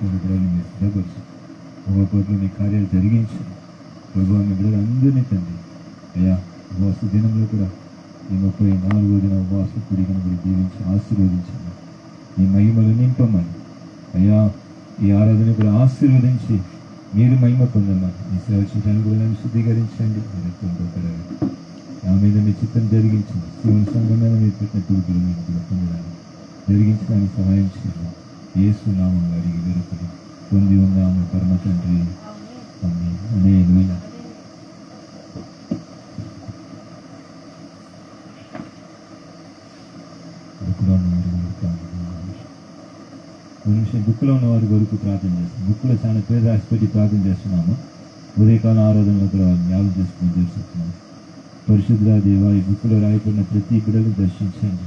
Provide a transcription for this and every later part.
ఉన్నటువంటి బిడ్డలు మీరు సిద్ధపరిచి ఒక్కొక్కరిలో మీ కార్యాలు జరిగించండి ప్రభు. మీ బిడ్డలు అందరినీ తండ్రి అయ్యా ఉపవాస దినంలో కూడా ఈ 34వ దిన ఉపవాస కూడికను మీరు దీవించి ఆశీర్వదించండి. మీ మహిమలు నింపమని అయ్యా ఈ ఆరాధన కూడా ఆశీర్వదించి మీరు మహిమ పొందమని మీ సేవ చేయడానికి కూడా నన్ను శుద్ధీకరించండి. నా మీద మీ చిత్తం జరిగించండి. శివుని సంఘమైన మీరు పెట్టిన తూర్పులు మీరు కూడా పొందడానికి జరిగించడానికి సహాయం చేయండి. యేసు నామములో అడిగి వేడుకొని పొంది ఉన్నాము పరమ తండ్రి. ఆమేన్. హల్లెలూయా. బుక్లో ఉన్న వారి వరకు ప్రార్థన చేస్తాం. బుక్లో చాలా పేరు రాసిపెట్టి ప్రార్థన చేస్తున్నాము. ఉదయకాలం ఆరాధనలో కూడా జ్ఞాపకం చేసుకుని తెలుస్తున్నాము. పరిశుద్ధ దేవ, ఈ బుక్లో రాయబడిన ప్రతి బిడ్డను దర్శించండి.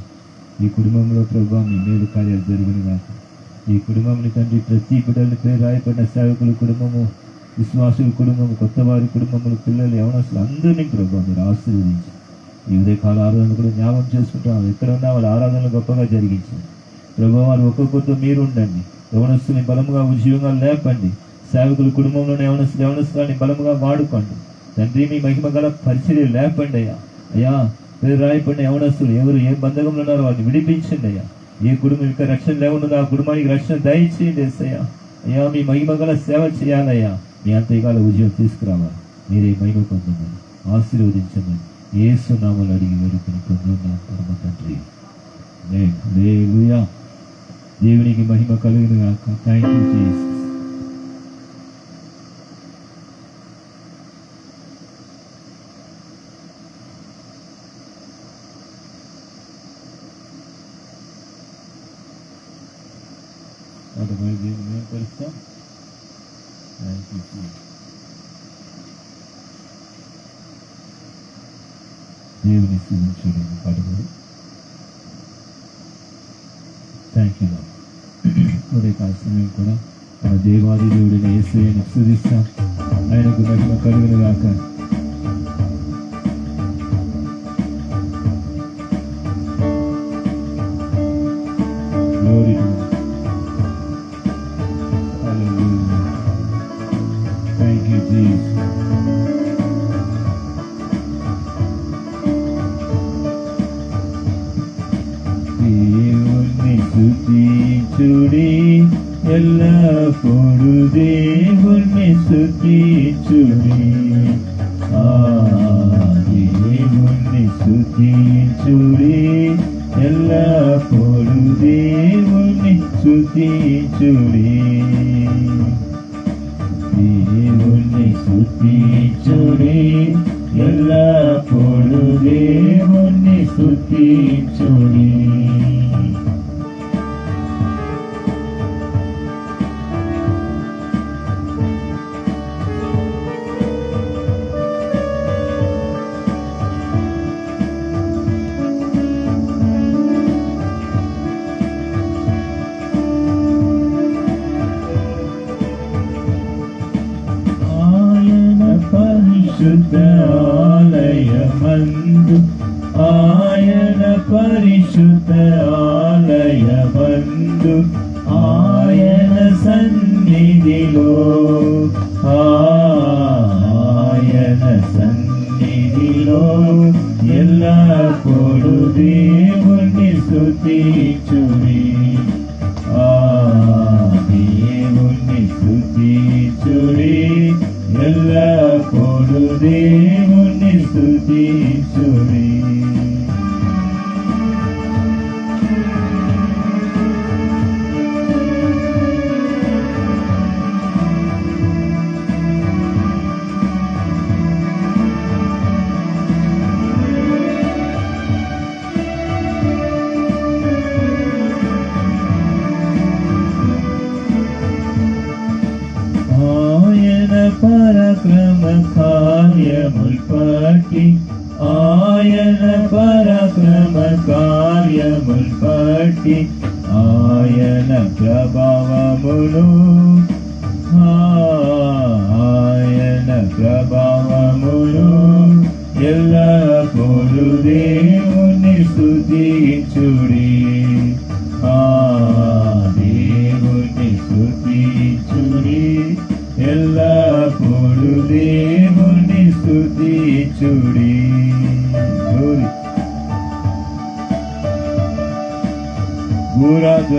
ఈ కుటుంబంలో ప్రభావ మీ మేలు కార్యాలు జరిగిన కాక ఈ కుటుంబంని తండ్రి ప్రతి బిడ్డల పేరు రాయబడిన సేవకుల కుటుంబము, విశ్వాసుల కుటుంబము, కొత్త వారి కుటుంబములు, పిల్లలు, యవనస్తులు అందరినీ ప్రభావ మీరు ఆశీర్వదించి ఈ ఉదయకాల ఆరాధన కూడా జ్ఞాపకం చేసుకుంటాం. ఎక్కడ ఉన్నా వాళ్ళ ఆరాధనలు గొప్పగా జరిగించండి ప్రభావ. వారు ఒక్కొక్కరితో మీరు ఉండండి. యవనస్తుని బలముగా ఉద్యోగంగా లేపండి. సేవకుల కుటుంబంలోని యవనస్తులని బలముగా వాడుకోండి తండ్రి. మీ మహిమ గల పరిచర్య లేపండి అయ్యా. అయ్యా పేరు రాయపడిన యవనస్తులు ఎవరు ఏ బంధకంలో ఉన్నారో వారిని విడిపించండి అయ్యా. ఏ కుటుంబం ఇంకా రక్షణ లేకుండా ఆ కుటుంబానికి రక్షణ దయచేయండి అయ్యా. అయ్యా మీ మహిమ గల సేవ చేయాలయ్యా. మీ అంతేకాల ఉద్యోగం తీసుకురావాలి. మీరే మహిమ పొందమని ఆశీర్వదించమని యేసు నామములో అడిగి వేడుకొని పొందున్నాం పరమ తండ్రి. హల్లెలూయా. దేవునికి మహిమ కలుగును గాక. Thank you Jesus. మేము కలుస్తాం. Thank you Jesus. దేవుని స్తుతించుడి పాడుకోండి. Thank you. ఉదయకాల సమయం కూడా మన దేవాది దేవుడిని యేసుని స్తుతిస్తాం. ఆయనకు మహిమ కలుగును గాక. Glory to hallelujah. Thank you Jesus. దేవుణ్ణి స్తుతించుడి ఎల్లప్పుడు, దేవుణ్ణి స్తుతించుడి. దేవుణ్ణి స్తుతించుడి ఎల్లప్పుడు, దేవుణ్ణి స్తుతించుడి. దేవుణ్ణి స్తుతించుడి ఎల్లప్పుడు, దేవుణ్ణి స్తుతించుడి. పరిశుద్ధ ఆలయమందు, ఆయన పరిశుద్ధ ఆలయమందు, ఆయన సన్నిధిలో, ఆయన సన్నిధిలో ఎల్లప్పుడు దేవుణ్ణి స్తుతించుడి. దేవుణ్ణి స్తుతించుడి ఎల్లప్పుడు, దేవుణ్ణి స్తుతించుడి. పరాక్రమ కార్యముల్ పట్టి, ఆయన పరాక్రమ కార్యముల్ పట్టి, ఆయన ప్రభావమును, ఆయన ప్రభావమును ఎల్లప్పుడు దేవుణ్ణి స్తుతించుడి. దేవుణ్ణి స్తుతించుడి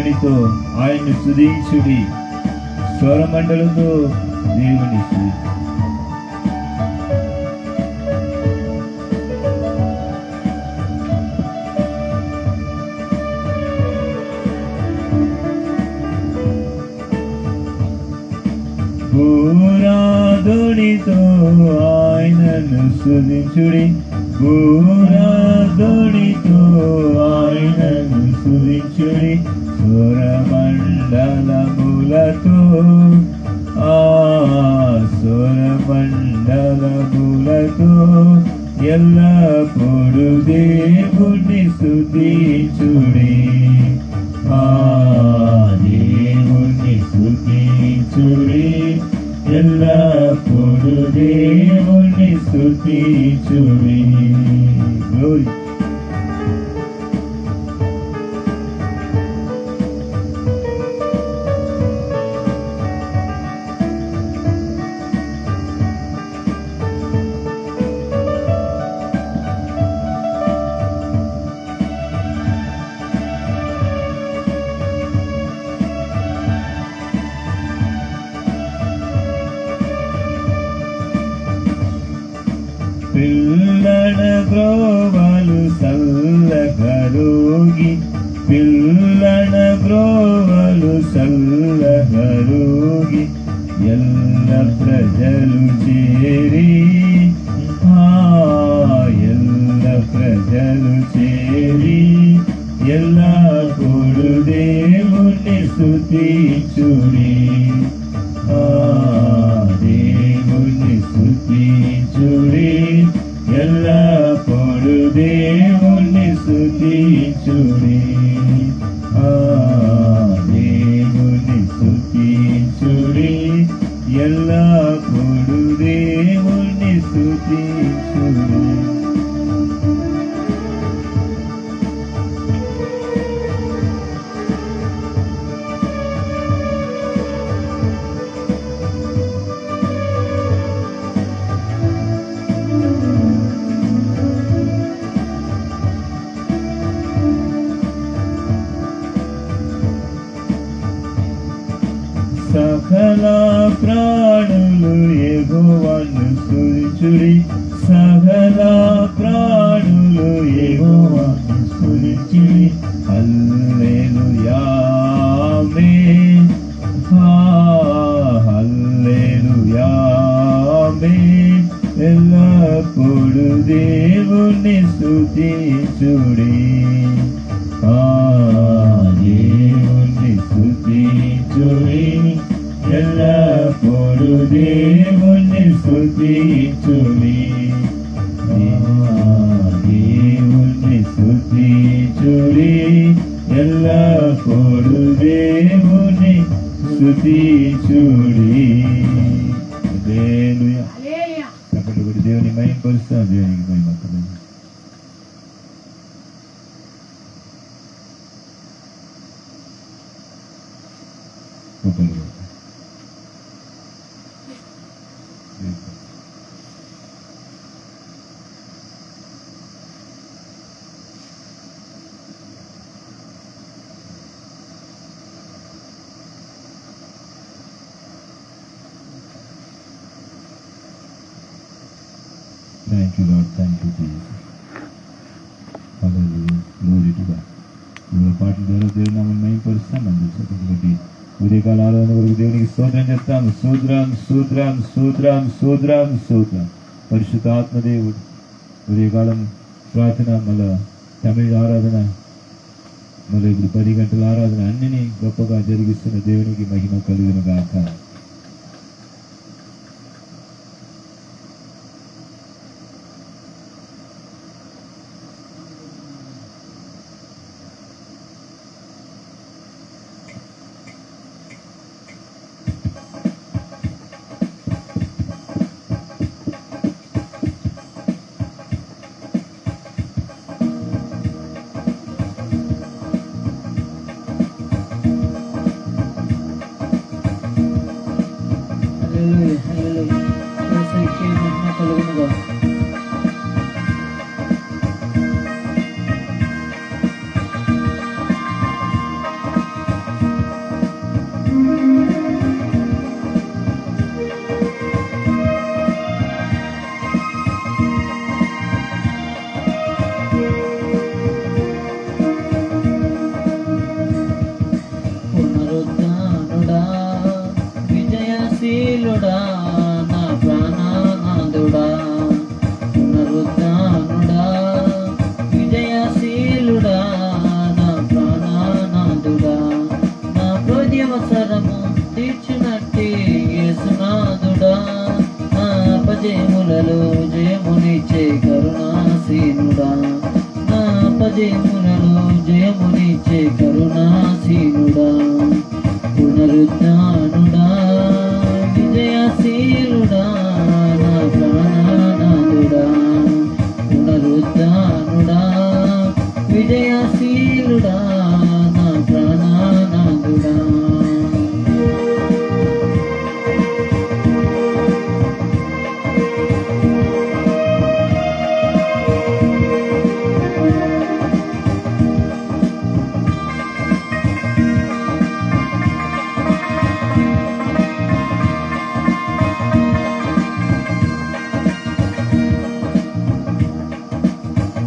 దేవునితో ఆయన్ని స్తుతించుడి. స్వరమండలంతో దేవుని స్తుతించుడి. బూరాధ్వనితో ఆయనను స్తుతించుడి. బూరాధ్వనితో ఆయనను స్తుతించుడి. స్వరమండలములతో స్వరమండలములతో ఎల్లప్పుడు దేవుణ్ణి స్తుతించుడి. దేవుణ్ణి స్తుతించుడి. ఎల్లప్పుడు దేవుణ్ణి స్తుతించుడి. గ్లోరీ. పిల్లన బ్రోవలు సల్లగరోగి. పిల్లన బ్రోవలు సల్లగరోగి. ఎల్ల ప్రజలు చేరి ఎల్ల ప్రజలు చేరి ఎల్లప్పుడు దేవుణ్ణి స్తుతించుడి. దేవుణ్ణి స్తుతించుడి. ఎల్లప్పుడు దేవుణ్ణి స్తుతించుడి. దేవుణ్ణి స్తుతించుడి. ఎల్లప్పుడు దేవుణ్ణి స్తుతించుడి. సకల ప్రాణులు యెహోవాను స్తుతించుడి. సకల ప్రాణులు యెహోవాను స్తుతించుడి. హల్లెలూయా ఆమేన్. హల్లెలూయా ఆమేన్. ఎల్లప్పుడు దేవుణ్ణి స్తుతించుడి. దేవుణ్ణి స్తుతించుడి. ఎల్లప్పుడు దేవుణ్ణి స్తుతించుడి. దేవుణ్ణి స్తుతించుడి. ఎల్లప్పుడు దేవుణ్ణి స్తుతించుడి. హల్లెలూయా. కాబట్టి దేవుని మహిమపరుస్తాం. దేవునికి మహిమ. Thank you, Lord. Thank you, Jesus. Hallelujah. Glory to God. పాటల ద్వారా దేవుని నామమును మహిమపరుస్తాం. కాబట్టి ఉదయకాల ఆరాధన వరకు దేవునికి స్తోత్రం చెప్తాము. స్తోత్రం స్తోత్రం స్తోత్రం స్తోత్రం స్తోత్రం. పరిశుద్ధ ఆత్మదేవుడు ఉదయకాలం ప్రార్థన, మళ్ళా తమిళ ఆరాధన, మళ్ళీ ఇప్పుడు 10 గంటల ఆరాధన అన్నిని గొప్పగా జరిగిస్తున్న దేవునికి మహిమ కలుగును గాక. తీర్చినట్టి యేసునాథుడా, నా అపజయములలో జయమునిచ్చే కరుణాసీనుడా, నా అపజయములలో జయమునిచ్చే కరుణాసీనుడా, పునరుద్ధానుడా విజయశీలుడా, నా ప్రాణనాథుడా, పునరుద్ధానుడా విజయశీలుడా, నా ప్రాణనాథుడా.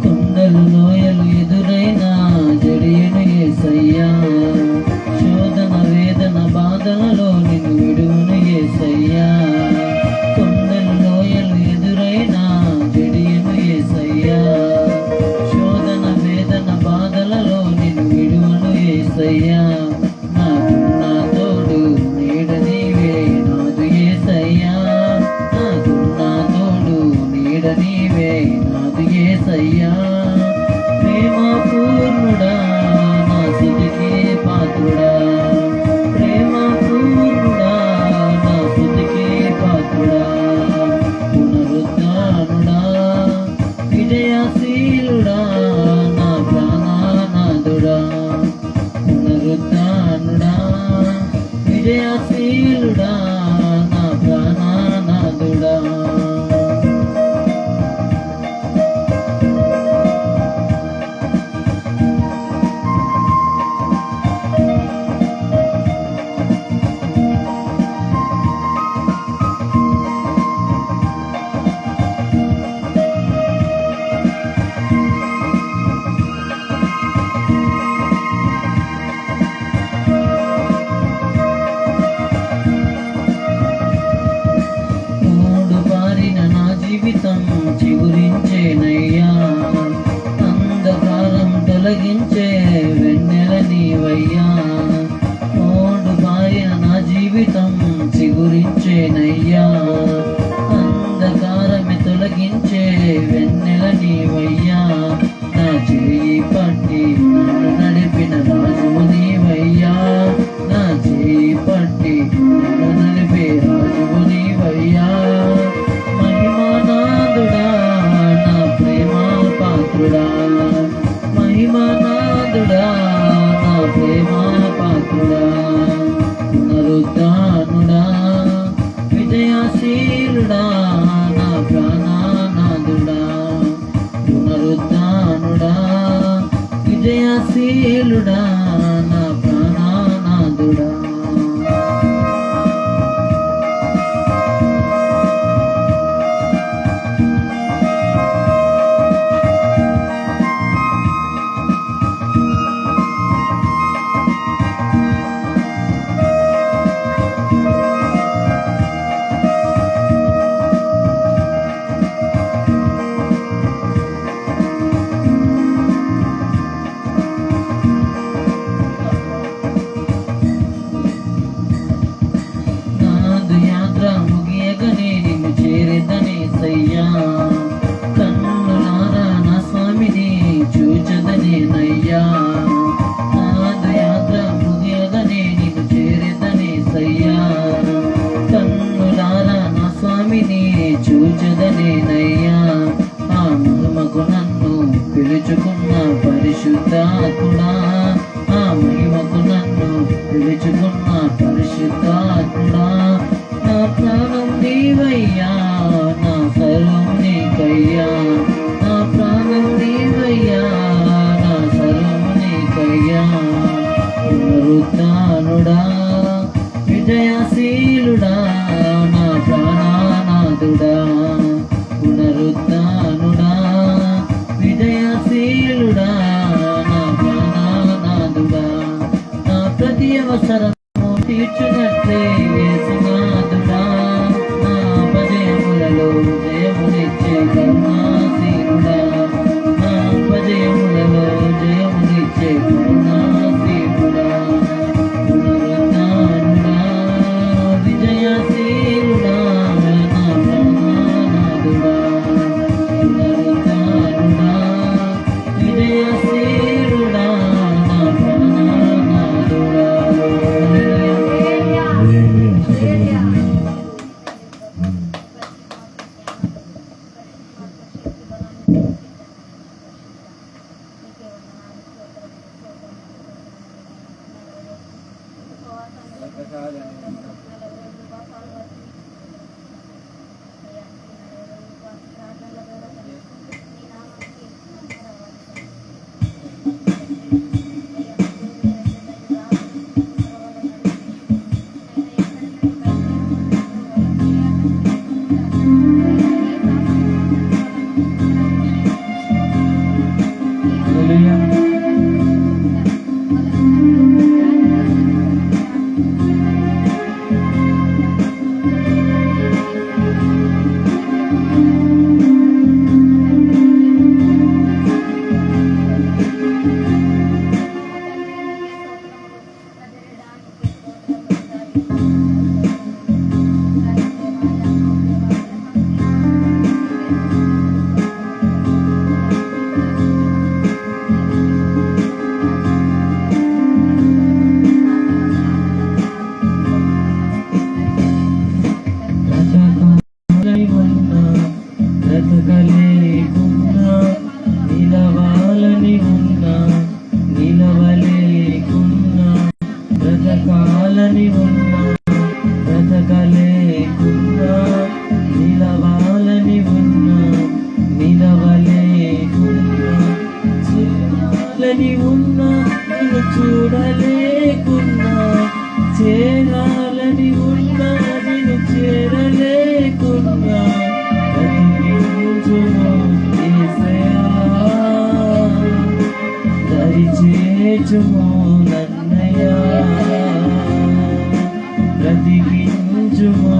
కొండలు లోయలు ఎదురైనా జడియను యేసయ్యా, శోధన వేదన బాధలలో నిన్ను విడువను యేసయ్యా. కొండలు లోయలు ఎదురైనా జడియను యేసయ్యా, శోధన వేదన బాధలలో నిన్ను విడువను యేసయ్యా. నాకున్న తోడు నీడ నీవే నాదు యేసయ్యా, నాకున్న తోడు నీడ నీవే నాదు యేసయ్యా. ప్రేమ పూర్ణుడా నా స్తుతికి పాత్రుడా, ప్రేమ పూర్ణుడా నా స్తుతికి పాత్రుడా, పునరుద్ధానుడా విజయశీలుడా, నా ప్రాణనాథుడా, పునరుద్ధానుడా విజయశీలుడా, నా ప్రాణనాథుడా. మూడు బారిన నా జీవితం చిగురించేనయ్యా, అంధకారం తొలగించే వెన్నెల నీవయ్యా. మూడు బారిన నా జీవితం చిగురించేనయ్యా, అంధకారమే తొలగించే వెన్నెల నీవయ్యా. నా చేయి పట్టి నన్ను నడిపిన రాజువు నీవయ్యా, నా చేయి పట్టి నన్ను నడిపే రాజువు నీవయ్యా. మహిమానాథుడా నా ప్రేమ పాత్రుడా, మహిమానాథుడా నా ప్రేమ పాత్రుడా, పునరుద్ధానుడా విజయశీలుడా, నా ప్రాణనాథుడా, పునరుద్ధానుడా విజయశీలుడా, నా ప్రాణనాథుడా. నాదు యాత్ర ముగియగనే నిన్ను చేరేదనేసయ్యా, కన్నులారా నా స్వామిని చూచదనేనయ్యా. నాదు యాత్ర ముగియగనే నిన్ను చేరేదనేసయ్యా, కన్నులారా నా స్వామిని చూచదనేనయ్యా. ఆ మహిమకు నన్ను పిలుచుకున్న పరిశుద్ధాత్ముడా, ఆ మహిమకు నన్ను పిలుచుకున్న పరిశుద్ధాత్ముడా, నా ప్రాణం నీవయ్యా, నా సర్వం నీకయ్యా, నా ప్రాణం నీవయ్యా, నా సర్వం నీకయ్యా. పునరుద్ధానుడా విజయశీలుడా, నా ప్రాణనాథుడా, పునరుద్ధానుడా విజయశీలుడా, నా ప్రాణనాథుడా. నా ప్రతి అవసరము తీర్చునట్లే యేసునాథుడా, నా అపజయములలో జయమునిచ్చే కరుణాసీనుడా, నా అపజయములలో జయమునిచ్చే కరుణాసీనుడా, పునరుద్ధానుడా బ్రతకలేకున్నా నిలవాలని ఉన్నా నిలవలేకున్నా బ్రతకాలని ఉన్నా బ్రతకలేకున్నా నిలవాలని ఉన్నా నిలవలేకున్నా చేరాలని ఉన్నా నిన్ను చూడలేకున్నా చేరాలని ఉన్నా నిన్ను చేరలేకున్నా బ్రతికించుము యేసయ్యా దరిచేర్చుము నన్నయ్యా బ్రతికించుము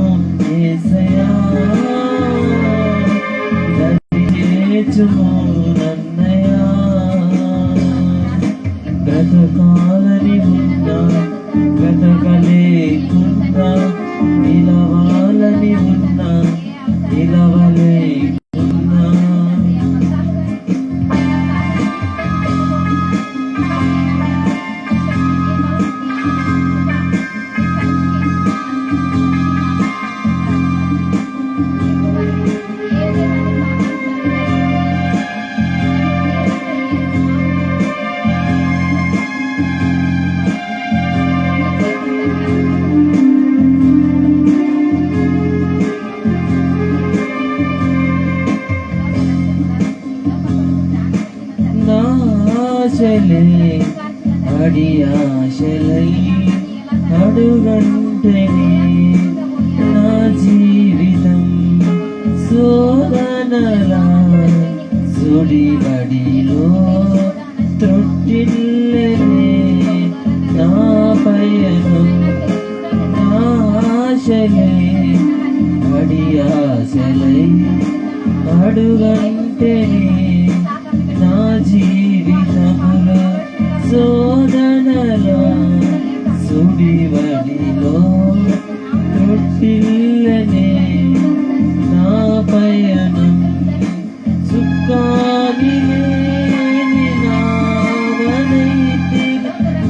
యేసయ్యా దరిచేర్చుము నన్నయ్యా బ్రతకాలని ఉన్నా బ్రతకలేకున్నా నిలవాలని ఉన్నా నిలవలేకున్నా ఆశలే అడి ఆశలై అడుగంటని నా జీవితం శోధనలా సుడివడిలో త్రొట్టిల్లనే నా పయనం నా ఆశలే అడి ఆశలై అడుగంటని నా జీవితములో శోధనలో సుడివడిలో త్రొట్టిల్లనే నా పయనం సుఖాని లేని నావనైతే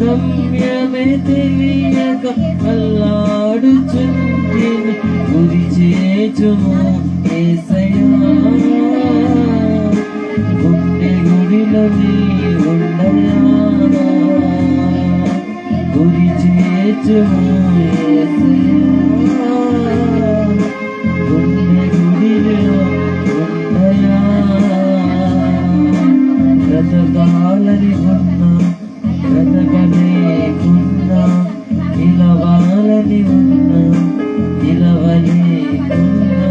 గమ్యమే తెలియక అల్లాడుచుంటిని గురి చేచుము యేసయ్యా గుండె గుడిలో నీ ఉండయా గురి చేచుము యేసయ్యా గుండె గుడిలో ఉండయా బ్రతకాలని ఉన్నా బ్రతకలేకున్నా నిలవాలని ఉన్నా నిలవలేకున్నా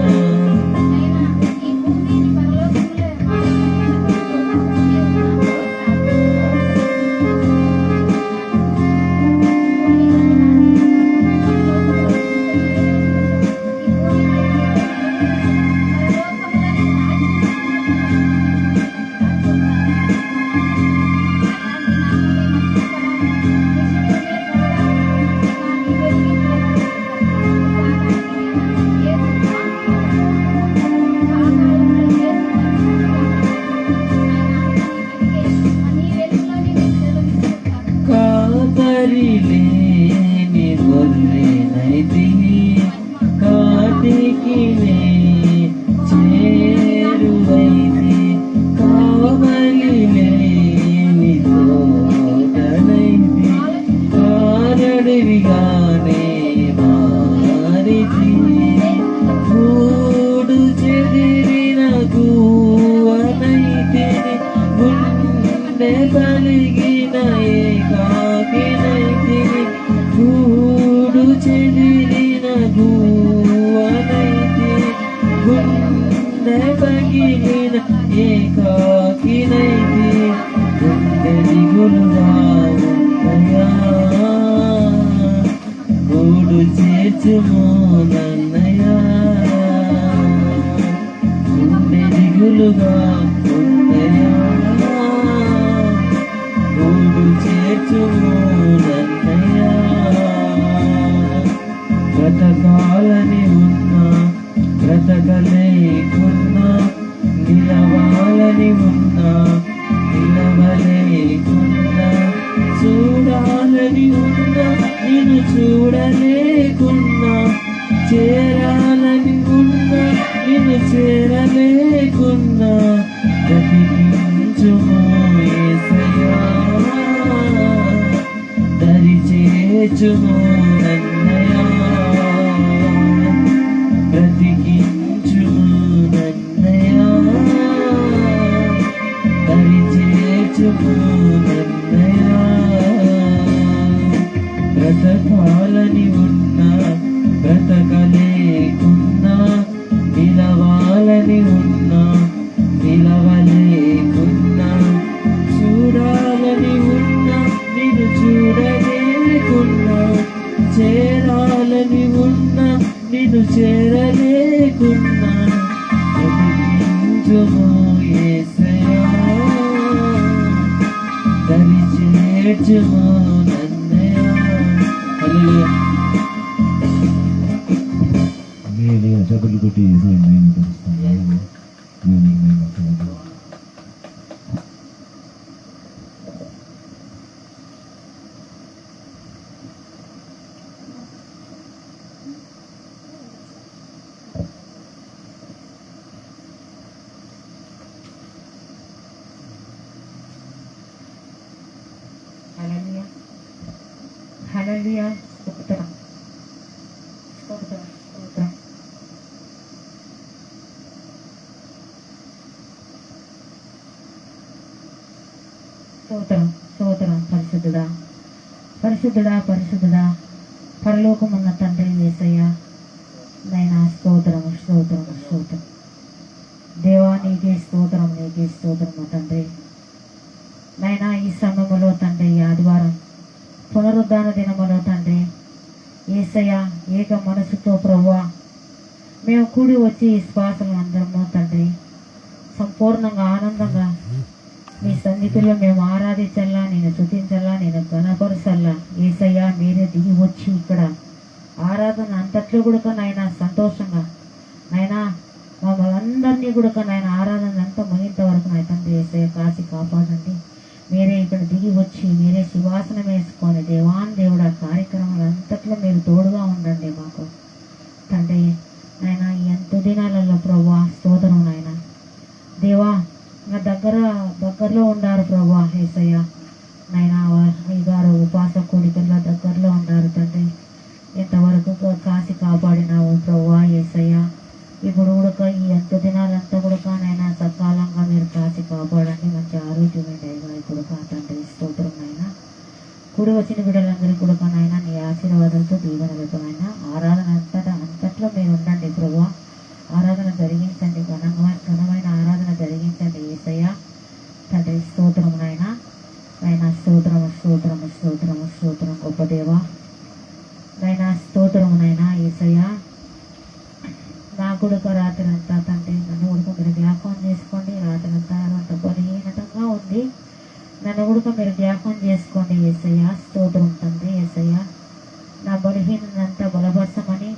చేర్చుము నన్నయ్యా గుండె దిగులుగా ఉందయ్యా గూడు చేర్చుము నన్నయ్యా బ్రతకాలని ఉన్నా బ్రతకలేకున్నా నిలవాలని ఉన్నా నిలవలేకున్నా చూడాలని ఉన్నా నిన్ను చూడలేకున్నా చేరాలని ఉన్నా నిన్ను చేరలేకున్నా బ్రతికించుము యేసయ్యా దరి చేర్చుము నన్నయ్యా బ్రతికించుము నన్నయ్యా దరి చేర్చుము నన్నయ్యా బ్రతకాలని ఉన్నా బ్రతకలేకున్నా నిలవాలని ఉన్నా నిలవలేకున్నా చూడాలని ఉన్నా నిన్ను చూడలేకున్నా చేరాలని ఉన్నా నిన్ను చేరలేకున్నా బ్రతికించుము యేసయ్యా దరి చేర్చుము నన్నయ్యా హల్లెలూయా హల్లెలూయా చప్పట్లు కొట్టి యేసయ్య మహిమ పరుస్తాం దేవునికి మహిమ కలుగును. హల్లెలూయా హల్లెలూయా స్తోత్రం స్తోత్రం స్తోత్రం స్తోత్రం స్తోత్రం పరిశుద్ధుడా పరిశుద్ధుడా పరిశుద్ధుడా పరలోకమున్న తండ్రి యేసయ్య నైనా స్తోత్రము స్తోత్రము స్తోత్రం దేవా నీకే స్తోత్రం మా తండ్రి నైనా ఈ సమయంలో తండ్రి ఈ ఆదివారం పునరుద్ధాన దినములో తండ్రి యేసయ్య ఏక మనసుతో ప్రభువా మేము కూడి వచ్చి ఈ శ్వాసలు అందరము తండ్రి సంపూర్ణంగా ఆనందంగా మీ సన్నిధిలో మేము ఆరాధించల్లా నేను స్తుతించల్లా నేను ఘనపరచల్లా యేసయ్య మీరే దిగి వచ్చి ఇక్కడ ఆరాధన అంతట్లో కూడా నాయన సంతోషంగా నాయనా మమ్మల్ని అందరినీ కూడా నాయన ఆరాధన అంతా ముగింత వరకు నా తండ్రి యేసయ్య కాచి కాపాడండి మీరే ఇక్కడ దిగి వచ్చి మీరే శివాసనం వేసుకొని దేవాన్ దేవుడు ఆ కార్యక్రమాలు అంతట్లో మీరు తోడుగా ఉండండి మాకు తండ్రి నాయన ఎంత దినాలలో ప్రభువా స్తోత్రం నాయన దేవా నా దగ్గరలో ఉండారు ప్రభువా యేసయ్య నాయన అయ్యగారు ఉపాస కూడికల్లో దగ్గరలో ఉండారు తండ్రి ఇంతవరకు కాసి కాపాడినావు ప్రభువా యేసయ్య ఇప్పుడు కూడా ఈ ఎంత దినాలంతా కూడా నాయన సకాలంగా మీరు కాసి కాపాడండి మంచి ఆరోగ్యమైన ఇప్పుడు తండ్రి స్తోత్రం నాయన కూడి వచ్చిన బిడ్డలందరికీ కూడా నాయన నీ ఆశీర్వాదాలతో దీవెనలతో నాయన ఆరాధన అంతట్లో మీరు ఉండండి ప్రభువా ఆరాధన జరిగించండి ఘనమైన ఆరాధన జరిగించండి యేసయ్య తండ్రి స్తోత్రం నాయన స్తోత్రము స్తోత్రము స్తోత్రము స్తోత్రం గొప్ప దేవా నాయన స్తోత్రము నాయన యేసయ్య నా కొడుకు రాత్రి అంతా తండ్రి నన్ను కొడుకు మీరు జ్ఞాపకం చేసుకోండి రాత్రి అంతా అంత బలహీనతంగా ఉంది నన్ను కొడుకు మీరు జ్ఞాపకం చేసుకోండి యేసయ్య స్తోత్రం తండ్రి యేసయ్య నా బలహీనంతా బలపరచమని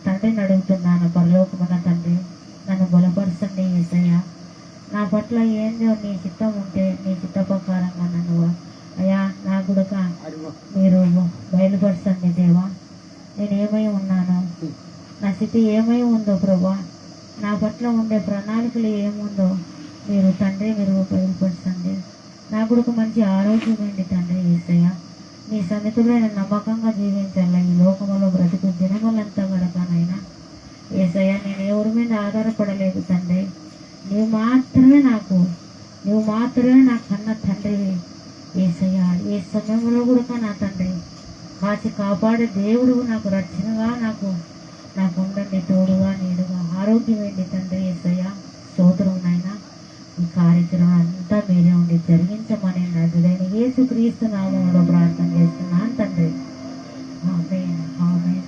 తండ్రిని అడుగుతున్నాను పరలోకమున్న తండ్రి నన్ను బలపరచండి యేసయ్య నా పట్ల ఏందో నీ చిత్తం ఉంటే నీ చిత్త ప్రకారంగా నన్ను అయ్యా నా కొడుక మీరు బయలుపరచండి దేవా నేనేమై ఉన్నాను నా స్థితి ఏమై ఉందో ప్రభా నా పట్ల ఉండే ప్రణాళికలు ఏముందో మీరు తండ్రి మీరు బయలుపరచండి నా కొడుకు మంచి ఆరోగ్యం ఏంటి తండ్రి యేసయ్య నీ సన్నిధిలో నేను నమ్మకంగా జీవించాల ఈ లోకంలో బ్రతుకు దినములంతా గడపనైనా యేసయ్య నేను ఎవరి మీద ఆధారపడలేదు తండ్రి నువ్వు మాత్రమే నాకు కన్న తండ్రివి యేసయ్య ఏ సమయంలో కూడా నా తండ్రి కాచి కాపాడే దేవుడు నాకు రక్షణగా నాకు ఉండండి తోడుగా నీడుగా ఆరోగ్యం ఏంటి తండ్రి యేసయ్య స్తోత్రం నాయనా ఈ కార్యక్రమం అంతా మీరే ఉండి జరిగించమని నజరేయుడైన యేసుక్రీస్తు నామములో ప్రార్థన చేస్తున్నాను తండ్రి ఆమేన్ ఆమేన్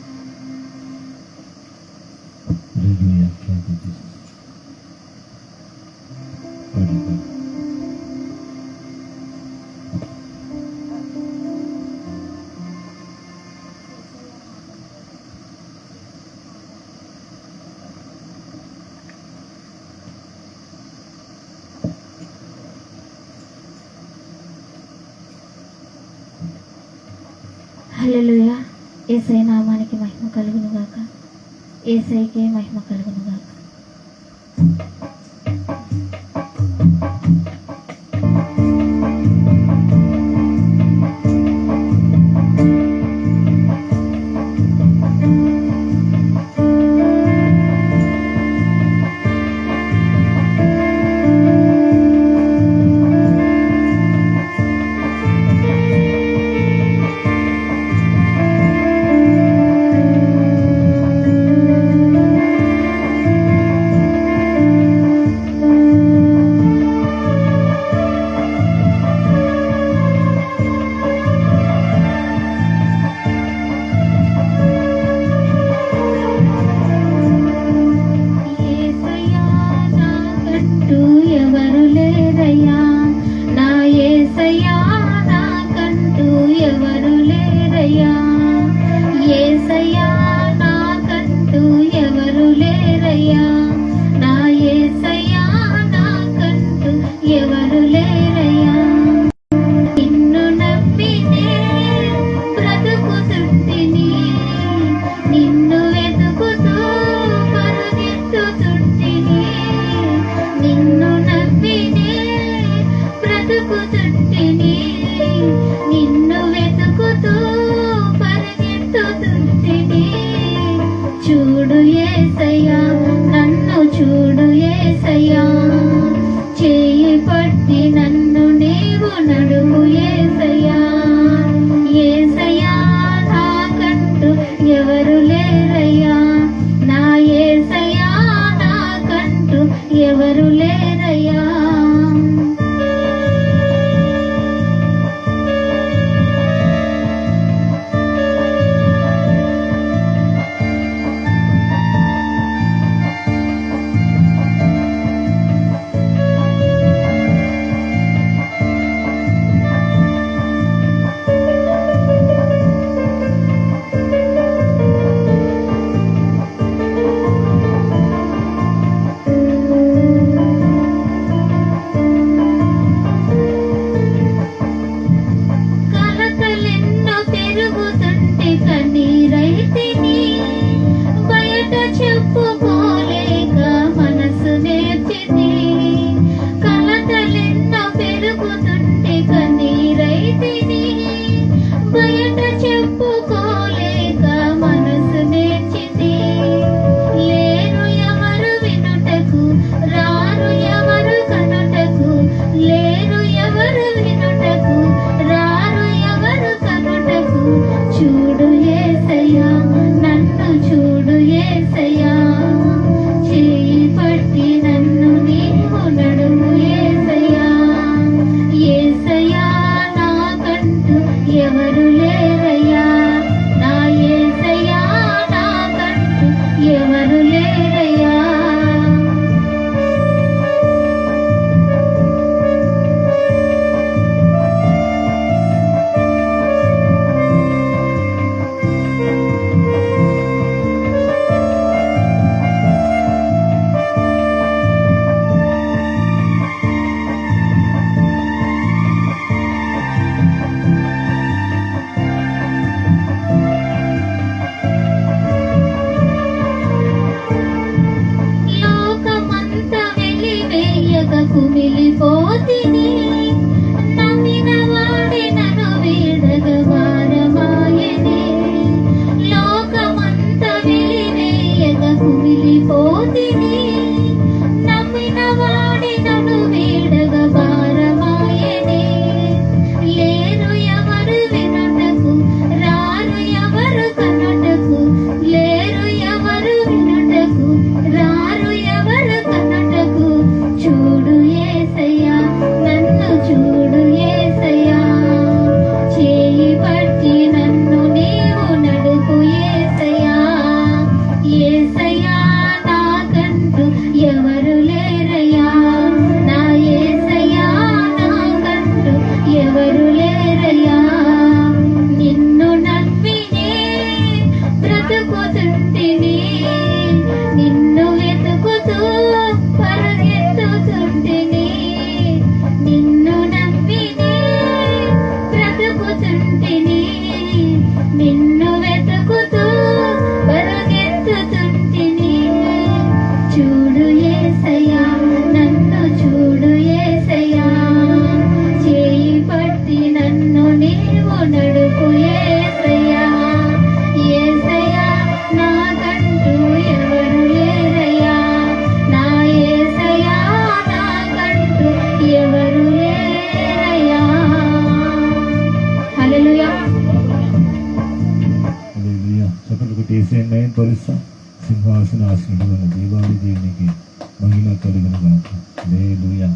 హల్లెలూయా. యేసయ్య నామానికి మహిమ కలుగును గాక. యేసయ్యకే మహిమ కలుగును గాక. యేసయ్యా నాకంటూ ఎవరు లేరయ్యా, నా యేసయ్యా నాకంటూ ఎవరు లేరయ్యా. యేసయ్యా నాకంటూ ఎవరు లేరయ్యా, నా యేసయ్యా నాకంటూ ఎవరు లేరయ్యా. నిన్ను నమ్మినే బ్రతుకుతుంటిని, నిన్ను వెతుకుతూ పరుగెత్తుతుంటిని. నిన్ను నమ్మినే బ్రతుకుతుంటిని, నిన్ను వెతుకుతూ పరుగెత్తుతుంటిని. చూడు యేసయ్యా, నన్ను చూడు యేసయ్యా, చేయి పట్టి నన్ను నీవు నడుము యేసయ్యా. యేసయ్యా నాకంటూ ఎవరు లేరయ్యా, నా యేసయ్యా నాకంటూ ఎవరు లేరయ్యా. మయంపరుస్తా సింహాసనాసనుడు దేవాది దేవునికి మహిమ కలుగును గాక. హల్లెలూయా.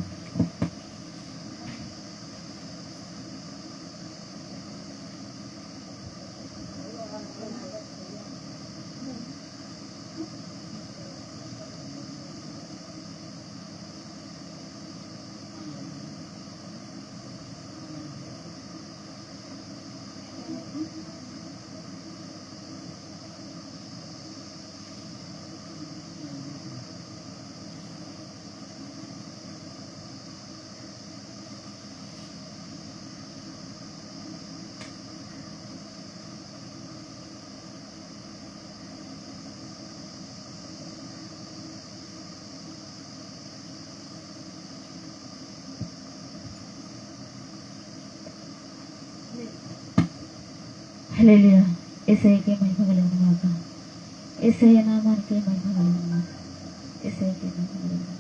హల్లెలూయా. యేసయ్యకే మహిమ కలుగును గాక. యేసయ్య నామానికే మహిమ కలుగును గాక. యేసయ్యకే మహిమ కలుగును గాక.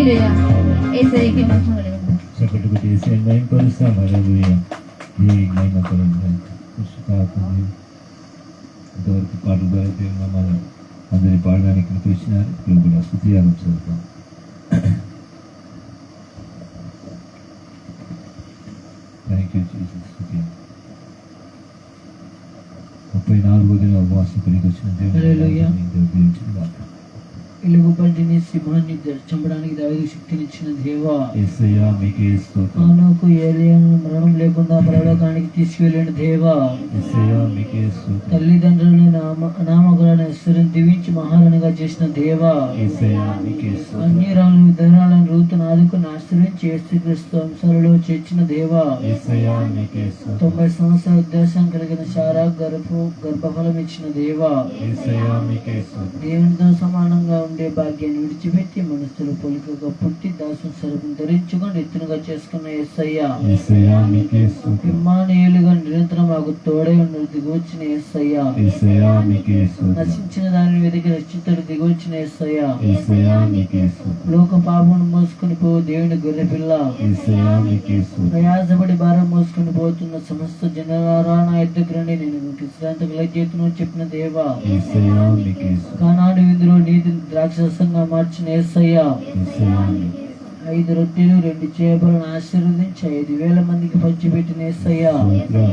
హల్లెలూయా. యేసయ్యకే మహిమ కలుగును. చప్పట్లు కొట్టి యేసయ్యను మహిమపరుస్తాం. హల్లెలూయా. దేవునికి మహిమ కలుగును. కృష్ణాత్మని ఇంతవరకు పాటల ద్వారా దేవుని నామాన్ని అందరినీ పాడడానికి ఇక్కడికి వచ్చినారు. ఇప్పుడు కూడా స్తుతియాగం చదువుతాం. Thank you Jesus. 34వ దిన ఉపవాసం పనికి వచ్చిన హల్లెలూయా. దేవుడు ఎలుగుబంటిని సింహాన్ని చంపడానికి దావీదు శక్తినిచ్చిన దేవా, యేసయ్యా మీకే స్తోత్రం. ఆనోకు ఏలియాను మరణం లేకుండా పరలోకానికి తీసుకువెళ్ళిన దేవా, యేసయ్యా మీకే స్తోత్రం. తల్లిదండ్రులను అనామకులను ఐశ్వర్యం దీవించి మహారాణిగా చేసిన దేవా, యేసయ్యా మీకే స్తోత్రం. అన్యరాలను విధానాలను రూతును ఆదుకుని ఆశ్రయించి యేసుక్రీస్తు వంశాలలో చేర్చిన దేవా, యేసయ్యా మీకే స్తోత్రం. 90 సంవత్సరాల ఉద్దేశం కలిగిన శారా గర్భఫలం ఇచ్చిన దేవా, యేసయ్యా మీకే స్తోత్రం. దేవునితో సమానంగా ఉండే భాగ్యాన్ని విడిచిపెట్టి మనుషులు పోలికగా పుట్టి దాసుని స్వరూపం ధరించుకొని ఎత్తునుగా చేసుకున్న యేసయ్య, యేసయ్యా మీకే స్తోత్రం. ఇమ్మానుయేలుగా నిరంతరం మాకు తోడై ఉన్న దిగొచ్చిన యేసయ్య, యేసయ్యా మీకే స్తోత్రం. నశించిన దానిని వెతికి రక్షితుడు దిగొచ్చిన యేసయ్య, యేసయ్యా మీకే స్తోత్రం. లోక పాపమును మోసుకుని పో దేవుని గొర్రెపిల్ల, యేసయ్యా మీకే స్తోత్రం. ప్రయాసపడి భారం మోసుకుని పోతున్న సమస్త జనరారా నా ఎద్దుకు రండి, నేను మీకు విశ్రాంతి కలగజేతును చెప్పిన దేవా, యేసయ్యా మీకే స్తోత్రం. కానాడు విందులో నీతి ద్రాక్షరసంగా మార్చిన యేసయ్య, యేసయ్యా మీకే 5 రొట్టెలు 2 చేపలను ఆశీర్వదించి 5,000 మందికి పంచిపెట్టిన యేసయ్య, స్తోత్రం.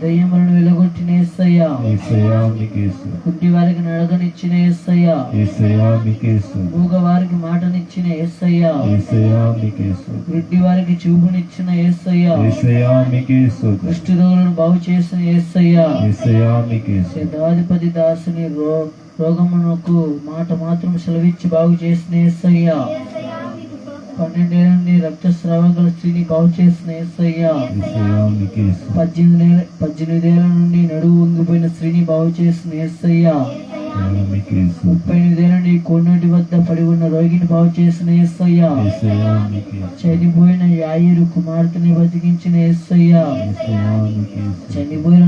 దయ్యములను వెలగొట్టిన యేసయ్య, యేసయ్యా మీకే స్తోత్రం. కుంటి వారికి నడకనిచ్చిన యేసయ్య, యేసయ్యా మీకే స్తోత్రం. మూగ వారికి మాటనిచ్చిన యేసయ్య, యేసయ్యా మీకే స్తోత్రం. గుడ్డి వారికి చూపునిచ్చిన యేసయ్య, యేసయ్యా మీకే స్తోత్రం. కుష్టి రోగులను బాగు చేసిన యేసయ్య, యేసయ్యా మీకే స్తోత్రం. శతాధిపతి దాసుని రోగమునకు మాట మాత్రం సెలవిచ్చి బాగు చేసిన యేసయ్య, 12 ఏళ్ల నుండి రక్తస్రావం గల స్త్రీని బాగు చేసిన యేసయ్య, యేసయ్యా మీకే స్తోత్రం. 18 ఏళ్ల నుండి నడువు వంగిపోయిన స్త్రీని బాగు చేసిన యేసయ్య, యేసయ్యా మీకే స్తోత్రం. 38 ఏళ్ల నుండి కోనేటి వద్ద పడి ఉన్న రోగిని బాగు చేసిన యేసయ్య, యేసయ్యా మీకే స్తోత్రం. చనిపోయిన యాయిరు కుమార్తెని బతికించిన యేసయ్య, యేసయ్యా మీకే స్తోత్రం. చనిపోయిన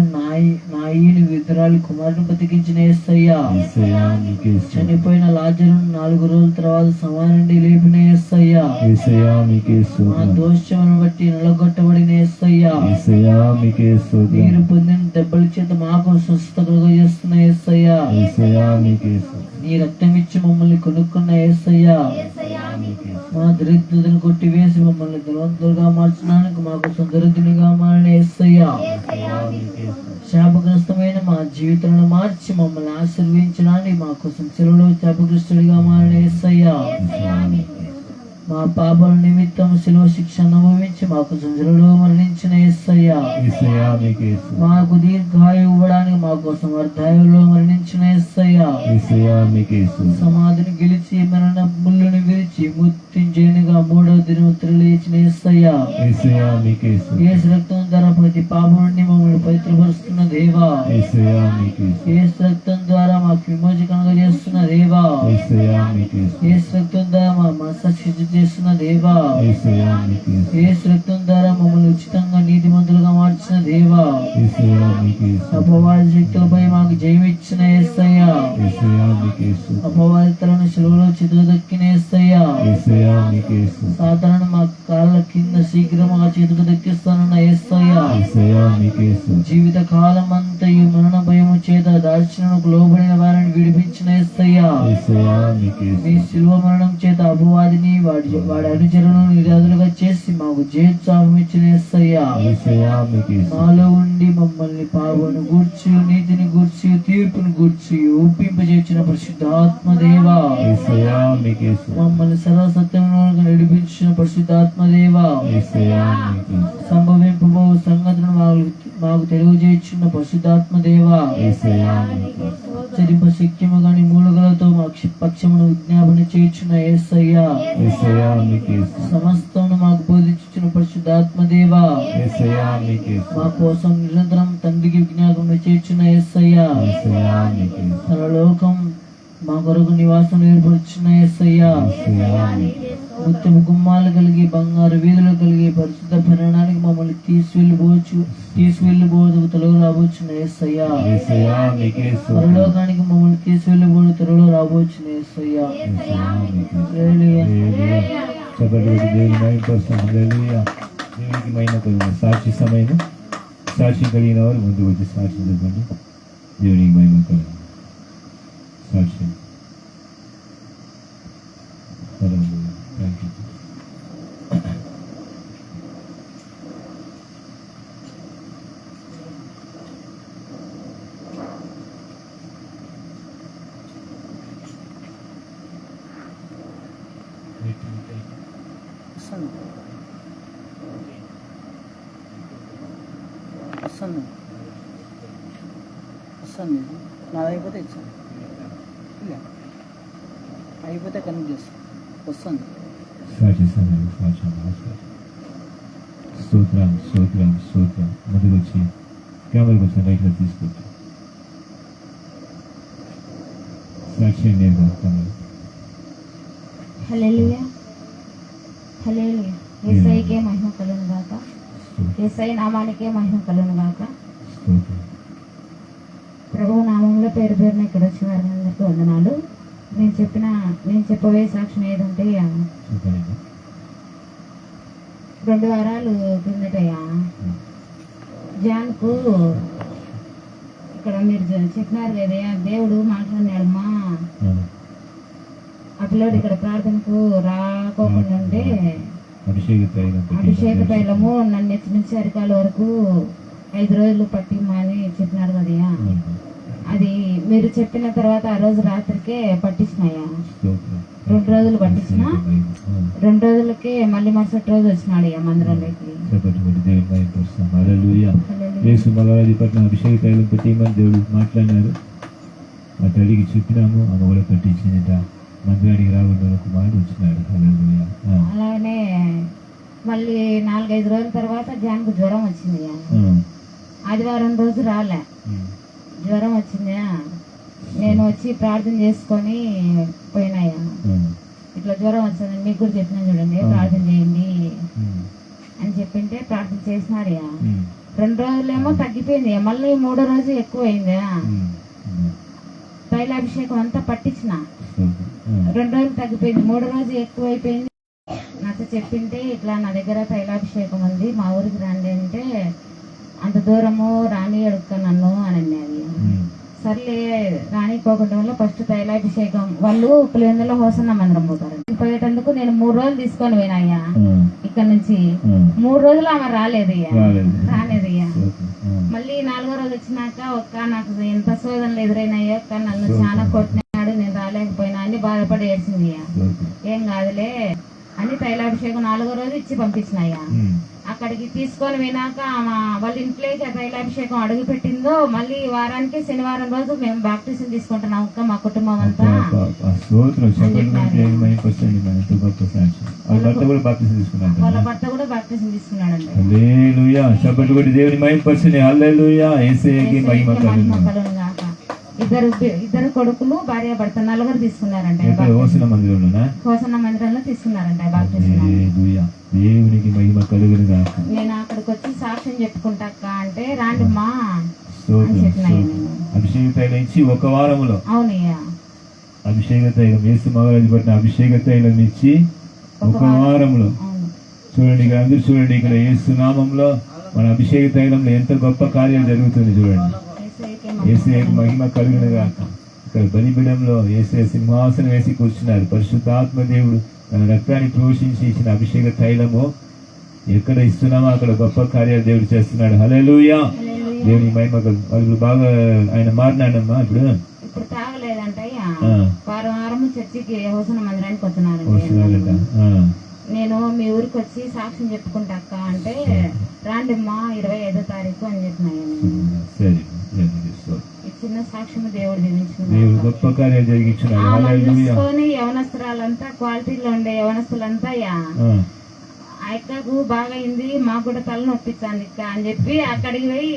నాయిని విధురాలి కుమారుని బతికించిన యేసయ్య, యేసయ్యా మీకే స్తోత్రం. చనిపోయిన లాజరును 4 రోజుల తర్వాత సమాధి నుండి లేపిన యేసయ్య, యేసయ్యా మీకే మా స్తోత్రం. దోషములను బట్టి నిలగొట్టబడిన యేసయ్య, యేసయ్యా మీకే స్తోత్రం. మీరు పొందిన దెబ్బల చేత మాకు స్వస్థత కలుగజేస్తున్న యేసయ్య, యేసయ్యా మీకే స్తోత్రం. నీ రక్తం ఇచ్చి మమ్మల్ని కొనుక్కున్న యేసయ్య, మీకే స్తోత్రం. మా దరిద్రతను కొట్టివేసి మమ్మల్ని ధనవంతులుగా మార్చడానికి మాకు సుందరతునిగా మారిన యేసయ్య, యేసయ్యా మీకే స్తోత్రం. శాపగ్రస్తమైన మా జీవితాలను మార్చి మమ్మల్ని ఆశీర్వదించడానికి మా కోసం చెరువులో శాపగ్రస్తుడిగా మారిన యేసయ్య, యేసయ్యా మీకే స్తోత్రం. మా పాపాల నిమిత్తం శిలువ శిక్ష అనుభవించి మాకు సంచలలో మరణించిన యేసయ్య, యేసయ్యా మీకే స్తోత్రం. మాకు దీర్ఘాయు ఇవ్వడానికి మా కోసం అర్ధాయులో మరణించిన యేసయ్య, యేసయ్యా మీకే స్తోత్రం. సమాధిని గెలిచి మరణ ముళ్ళుని విరిచి మృత్యుంజయునిగా 3వ దినం లేచిన యేసయ్య, యేసయ్యా మీకే స్తోత్రం. యేసు రక్తం ద్వారా ప్రతి పాపం నుండి మమ్మల్ని పవిత్రపరుస్తున్న దేవా, యేసయ్యా మీకే స్తోత్రం. యేసు రక్తం ద్వారా మాకు విమోచకనగా చేస్తున్న దేవా, యేసయ్యా మీకే స్తోత్రం. యేసు రక్తం ద్వారా మా మనసు శుద్ధి చేస్తున్న దేవా, యేసయ్యా మీకే స్తోత్రం. యేసు రక్తం ద్వారా మమ్మల్ని ఉచితంగా నీతిమంతులుగా మార్చిన దేవా, యేసయ్యా మీకే స్తోత్రం. అపవాది శక్తులపై మాకు జయమిచ్చిన యేసయ్య, యేసయ్యా మీకే స్తోత్రం. అపవాది తలను శిలువలో చితుకుదక్కిన యేసయ్య, యేసయ్యా మీకే స్తోత్రం. సాతాను మా కాళ్ళ కింద శీఘ్రముగా చేతుకు దక్కిస్తానన్న యేసయ్య, యేసయ్యా మీకే స్తోత్రం. జీవిత కాలం అంతా ఈ మరణ భయము చేత దార్శనకు లోబడిన వారిని విడిపించిన యేసయ్య, యేసయ్యా మీకే మీ స్తోత్రం. శిలువ మరణం చేత అపవాదిని వాడి అనుచరులను నిరాదులుగా చేసి మాకు జయోత్సాహం ఇచ్చిన యేసయ్య, యేసయ్యా మీకే స్తోత్రం. మాలో ఉండి మమ్మల్ని పాపను గూర్చి నీతిని గూర్చి తీర్పును గూర్చి ఒప్పింపజేసిన పరిశుద్ధాత్మ దేవా, యేసయ్యా మీకే స్తోత్రం. మమ్మల్ని సర్వసత్యంలోకి నడిపించిన పరిశుద్ధాత్మ దేవా, యేసయ్యా మీకే స్తోత్రం. సంభవింపబో సంగతులను మాకు తెలియజేయుచున్న పరిశుద్ధాత్మ దేవా, యేసయ్యా మీకే స్తోత్రం. చరింప శక్యము గాని మూలుగలతో మా పక్షమును విజ్ఞాపన చేయుచున్న యేసయ్య, యేసయ్యా మీకే స్తోత్రం. సమస్తమును మాకు బోధించుచున్న పరిశుద్ధాత్మ దేవా, యేసయ్యా మీకే మా స్తోత్రం. కోసం నిరంతరం తండ్రికి విజ్ఞాపన చేయుచున్న యేసయ్య, యేసయ్యా మీకే స్తోత్రం. తన లోకం మా కొరకు నివాసం ఏర్పరుచున్న యేసయ్య, యేసయ్యా మీకే స్తోత్రం. ముత్యపు గుమ్మాలు కలిగి బంగారు వీధులు కలిగి పరిశుద్ధ పట్టణానికి మమ్మల్ని తీసుకెళ్ళిపోదు త్వరలో రాబోచున్న యేసయ్యా. యేసయ్యా నీకే స్తోత్రం. పరలోకానికి మమ్మల్ని తీసుకెళ్ళిపోదు త్వరలో రాబోచున్న యేసయ్యా. హల్లెలూయా. చెప్పండి దేవుని మహిమపరుస్తాం. హల్లెలూయా. దేవునికి మహిమ కలుగును. సాక్షి సమయం సాక్షి కలిగిన వారు ముందుకు వచ్చి సాక్షి చెప్పండి. దేవునికి మహిమ కలుగును. సాక్షి. హల్లెలూయా. Thank you. వస్తుంది నాది అయిపోతే ఇచ్చాను ఇలా అయిపోతే కనెక్ట్ చేస్తాను వస్తుంది. సాక్షి సమయం సాక్షి స్తోత్రం స్తోత్రం స్తోత్రం. ముందుకు వచ్చి కెమెరా కొంచెం రైట్లో తీసుకొచ్చి సాక్షి నేను హల్లెలూయా. హల్లెలూయా. యేసయ్యకే మహిమ కలుగును గాక. యేసయ్య నామానికే మహిమ కలుగును గాక. స్తోత్రం. ప్రభువు నామంలో పేరు పేరున ఇక్కడ వచ్చిన వారందరికీ వందనాలు. నేను చెప్పబోయే సాక్ష్యం ఏదంటే చెప్పండి. 2 వారాలు కిందటయ్యా జాన్కు ఇక్కడ మీరు చెప్పినారు కదయ్యా, దేవుడు మాట్లాడినాడమ్మా ఆ పిల్లోడు ఇక్కడ ప్రార్థనకు రాకోకుండా ఉంటే అభిషేక తైలము నన్ను ఎత్తి నుంచి అరికాల వరకు 5 రోజులు పట్టిమ్మా అని చెప్పినారు కదయ్యా. అది మీరు చెప్పిన తర్వాత ఆ రోజు రాత్రికే పట్టించినాయా. 2 రోజులు పట్టించిన 2 రోజులకే మళ్ళీ మరుసటి రోజు వచ్చినాడు అయ్యా మందిరంలోకి. యేసు మగవారి పట్ల అభిషేక తైలం పెట్టిమని దేవుడు మాట్లాడినారు. ఆ తల్లికి చెప్పినాము, ఆమె కూడా పట్టించిందట. మందిరానికి రాకుండా కుమారుడు వచ్చినాడు. అలానే మళ్ళీ 4-5 రోజుల తర్వాత జాన్కు జ్వరం వచ్చింది. ఆదివారం రోజు రాలే, జ్వరం వచ్చిందా. నేను వచ్చి ప్రార్థన చేసుకొని పోయినాయా. ఇట్లా జ్వరం వచ్చింది మీకు కూడా చెప్పినా చూడండి, ప్రార్థన చేయండి అని చెప్పింటే ప్రార్థన చేసినారయ్యా. 2 రోజులేమో తగ్గిపోయింది, మళ్ళీ 3వ రోజు ఎక్కువ అయిందా. తైలాభిషేకం అంతా పట్టించిన 2 రోజులు తగ్గిపోయింది, 3వ రోజు ఎక్కువ అయిపోయింది. నాతో చెప్పింటే ఇట్లా నా దగ్గర తైలాభిషేకం ఉంది, మా ఊరికి రండి అంటే అంత దూరము రాని అడుగుతా నన్ను అని అన్నది. సర్లే రానిపోకుండా వల్ల ఫస్ట్ తైలాభిషేకం వాళ్ళు పులివెందులో హోసన్న మందిరం పోతారు. పోయేటందుకు నేను 3 రోజులు తీసుకొని పోయినాయ్యా. ఇక్కడ నుంచి 3 రోజులు ఆమె రాలేదయ్యా. మళ్ళీ 4వ రోజు వచ్చినాక నాకు ఎంత శోధనలు ఎదురైనాయో, నన్ను చాలా కొట్టినాడు, నేను రాలేకపోయినా అని బాధపడి ఏడ్చింది. ఏం కాదులే అని తైలాభిషేకం 4వ రోజు ఇచ్చి పంపించినాయా. అక్కడికి తీసుకొని వినాక వాళ్ళ ఇంట్లోకి తైలాభిషేకం అడుగు పెట్టిందో మళ్ళీ వారానికి శనివారం రోజు మేము బాప్టిజం తీసుకుంటున్నాం అక్క, మా కుటుంబం అంతా. వాళ్ళ భర్త కూడా బాప్టిజం తీసుకున్నాడండి. దేవుని మహిమపరచండి. హల్లెలూయా. యేసయ్యకి మహిమ కలుగును గాక. ఇద్దరు కొడుకులు భార్య భర్త 4 తీసుకున్నారంట. హోసన్న మందిరంలో తీసుకున్నారంట బాప్టిజం. దేవునికి మహిమ కలుగును గాక. నేను అక్కడికి వచ్చి సాక్ష్యం చెప్పుకుంటాక అంటే రాండిమ్మా అభిషేక తైలం ఇచ్చి 1 వారములో. అవునయ్యా. అభిషేక తైలం యేసు మగవారి పట్టిన అభిషేక తైలం ఇచ్చి 1 వారంలో. చూడండి ఇక్కడ అందరూ చూడండి, ఇక్కడ యేసు నామంలో మన అభిషేక తైలంలో ఎంత గొప్ప కార్యాలు జరుగుతుంది చూడండి. యేసయ్యకి మహిమ కలుగును గాక. ఇక్కడ బలిపీఠంలో యేసయ్య సింహాసనం వేసి కూర్చున్నారు. పరిశుద్ధాత్మ దేవుడు తన రక్తాన్ని ప్రోషించి ఇచ్చిన అభిషేక తైలము ఎక్కడ ఇస్తున్నామో అక్కడ గొప్ప కార్యాలు దేవుడు చేస్తున్నాడు. హల్లెలూయా. దేవుని మహిమ కలుగు. వాళ్ళు బాగా ఆయన మారినాడమ్మా. ఇప్పుడు తాగలేదంటయ్యా. వారం చర్చికి హోసన్న మందిరానికి వస్తున్నారంట. నేను మీ ఊరికి వచ్చి సాక్ష్యం చెప్పుకుంటాక అంటే రాండిమ్మా 25వ తారీఖు అని చెప్పినాను. చిన్న సాక్ష్యం దేవుడు తీసుకొని యవనస్తురాలంతా క్వాలిటీలో ఉండే యవనస్తులంతా ఆ అక్కకు బాగా అయింది, మాకు కూడా తల నొప్పించాను ఇక్క అని చెప్పి అక్కడికి పోయి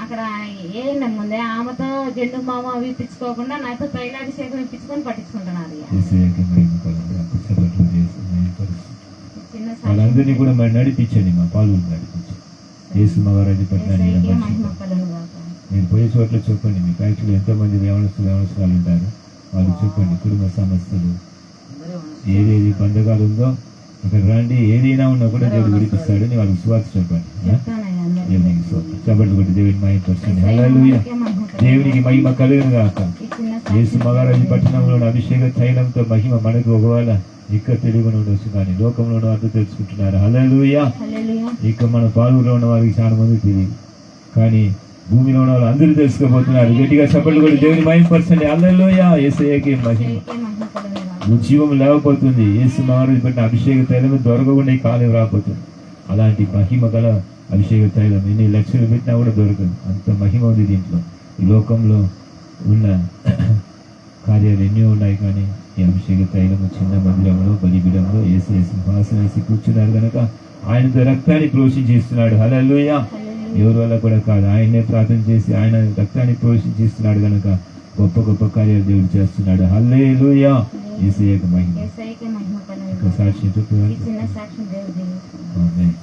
అక్కడ ఏంటి ముందే ఆమెతో జెండు మామ అవి ఇప్పించుకోకుండా నాతో తైలాభిషేకం ఇప్పించుకొని పట్టించుకుంటున్నారు. అందరినీ కూడా మరి నడిపించండి, మా పాలు నడిపించండి. యేసు మహారాజు పట్టణానికి యేసయ్యకే రమ్మంటున్నాను. మహిమ కలుగును గాక. మీరు పోయే చోట్ల చెప్పండి, మీ ఫ్యాక్టరీలో ఎంతోమంది వ్యవస్థలు ఉంటారు, వాళ్ళు చెప్పండి కుటుంబ సమస్యలు ఏదేది బంధకాలు ఉందో అక్కడ రండి, ఏదైనా ఉన్నా కూడా దేవుడు విడిపిస్తాడని వాళ్ళకి సువార్త చెప్పండి. చెప్తానయ్యా అందరికీ. దేవునికి స్తోత్రం. చప్పట్లు కొట్టి దేవుని మహిమ పరచండి. హల్లెలూయా. యేసయ్యకే మహిమ కలుగును. దేవునికి మహిమ కలుగును గాక. ఈ చిన్న యేసు సాక్ష్యం మహారాజు దేవుడు పట్టణంలోని అభిషేక తైలంతో మహిమ మనకు ఒకవేళ ఇక్క తెలుగును ఉండొచ్చు, కానీ లోకంలోనూ అర్థం తెలుసుకుంటున్నారు. హల్లెలూయా. హల్లెలూయా. ఇక మన పాలులో ఉన్న వారికి చాలా మంది తెలియదు, కానీ భూమిలో ఉన్న వాళ్ళు అందరూ తెలుసుకోబోతున్నారు. గట్టిగా చప్పట్లు కొట్టి దేవుని మహిమ పరచండి. హల్లెలూయా. యేసయ్యకే మహిమ. యేసయ్యకే మహిమ కలుగును గాక. నువ్వు జీవం లేకపోతుంది. యేసు మహారాజు పట్టిన అభిషేక తైలం దొరకకుండా ఈ కాలం రాకపోతుంది. అలాంటి మహిమ గల అభిషేక తైలం ఎన్ని లక్షలు పెట్టినా కూడా దొరకదు, అంత మహిమ ఉంది దీంట్లో. ఈ లోకంలో ఉన్న కార్యాలు ఎన్నో ఉన్నాయి, కానీ ఈ అభిషేక తైలము చిన్న మందిరంలో బలిపీఠంలో యేసు సింహాసనం వేసి కూర్చున్నాడు కనుక ఆయనతో రక్తాన్ని ప్రోషించేస్తున్నాడు. హల్లెలూయా. ఎవరి వల్ల కూడా కాదు, ఆయన్నే ప్రార్థన చేసి ఆయన రక్తాన్ని ప్రోషించేస్తున్నాడు కనుక గొప్ప గొప్ప కార్యాలు దేవుడు చేస్తున్నాడు. హల్లెలూయా. యేసయ్యకు మహిమ. యేసయ్యకే మహిమ కలుగును ఒక గాక. సాక్షి చెప్పు. ఈ చిన్న సాక్ష్యం దేవుడు దీవించును. ఆమేన్.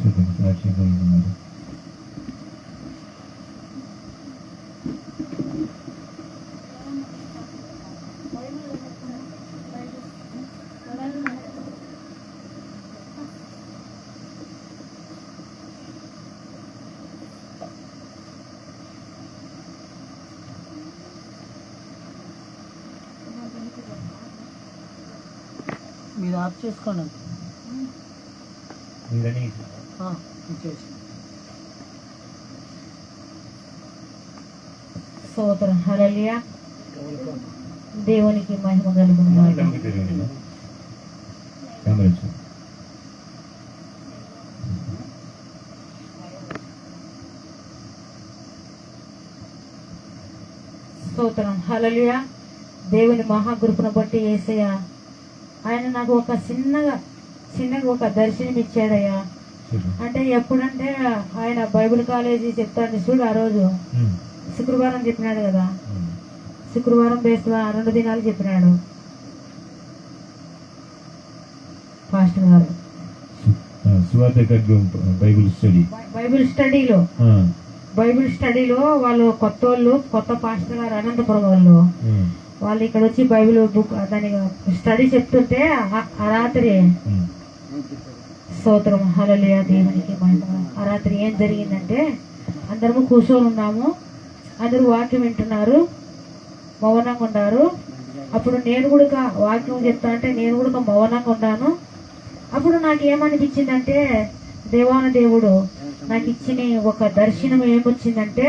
చెప్పండి, సాక్షి కలిగినారు. మీరు ఆఫ్ చేసుకోండి. మీరని ఇచ్చేసి స్తోత్రం. హల్లెలూయా. దేవునికి మహిమ కలుగును గాక. కెమెరా చూడు. స్తోత్రం. హల్లెలూయా. దేవుని మహాకృపను బట్టి యేసయ్య ఆయన నాకు ఒక చిన్నగా ఒక దర్శనం ఇచ్చాడయ్యా. చెప్పు. అంటే ఎప్పుడంటే ఆయన బైబిల్ కాలేజీ చెప్తాడు చూడు, ఆ రోజు శుక్రవారం చెప్పినాడు కదా, శుక్రవారం బేస్తవారం 2 దినాలు చెప్పినాడు పాస్టర్ గారు. సువార్త ఖడ్గం బైబిల్ స్టడీ. బైబిల్ స్టడీలో వాళ్ళు కొత్త పాస్టర్ గారు అనంతపురం వాళ్ళు ఇక్కడ వచ్చి బైబిల్ బుక్ దాని స్టడీ చెప్తుంటే ఆ రాత్రి స్తోత్రం. హల్లెలూయా. దేవునికి మహిమ. ఆ రాత్రి ఏం జరిగిందంటే అందరము కూర్చొని ఉన్నాము, అందరూ వాక్యం వింటున్నారు, మౌనంగా ఉన్నారు. అప్పుడు నేను కూడా వాక్యం చెప్తా అంటే నేను కూడా మౌనంగా ఉన్నాను. అప్పుడు నాకు ఏమనిపించిందంటే దేవాన దేవుడు నాకు ఇచ్చిన ఒక దర్శనం ఏమొచ్చిందంటే,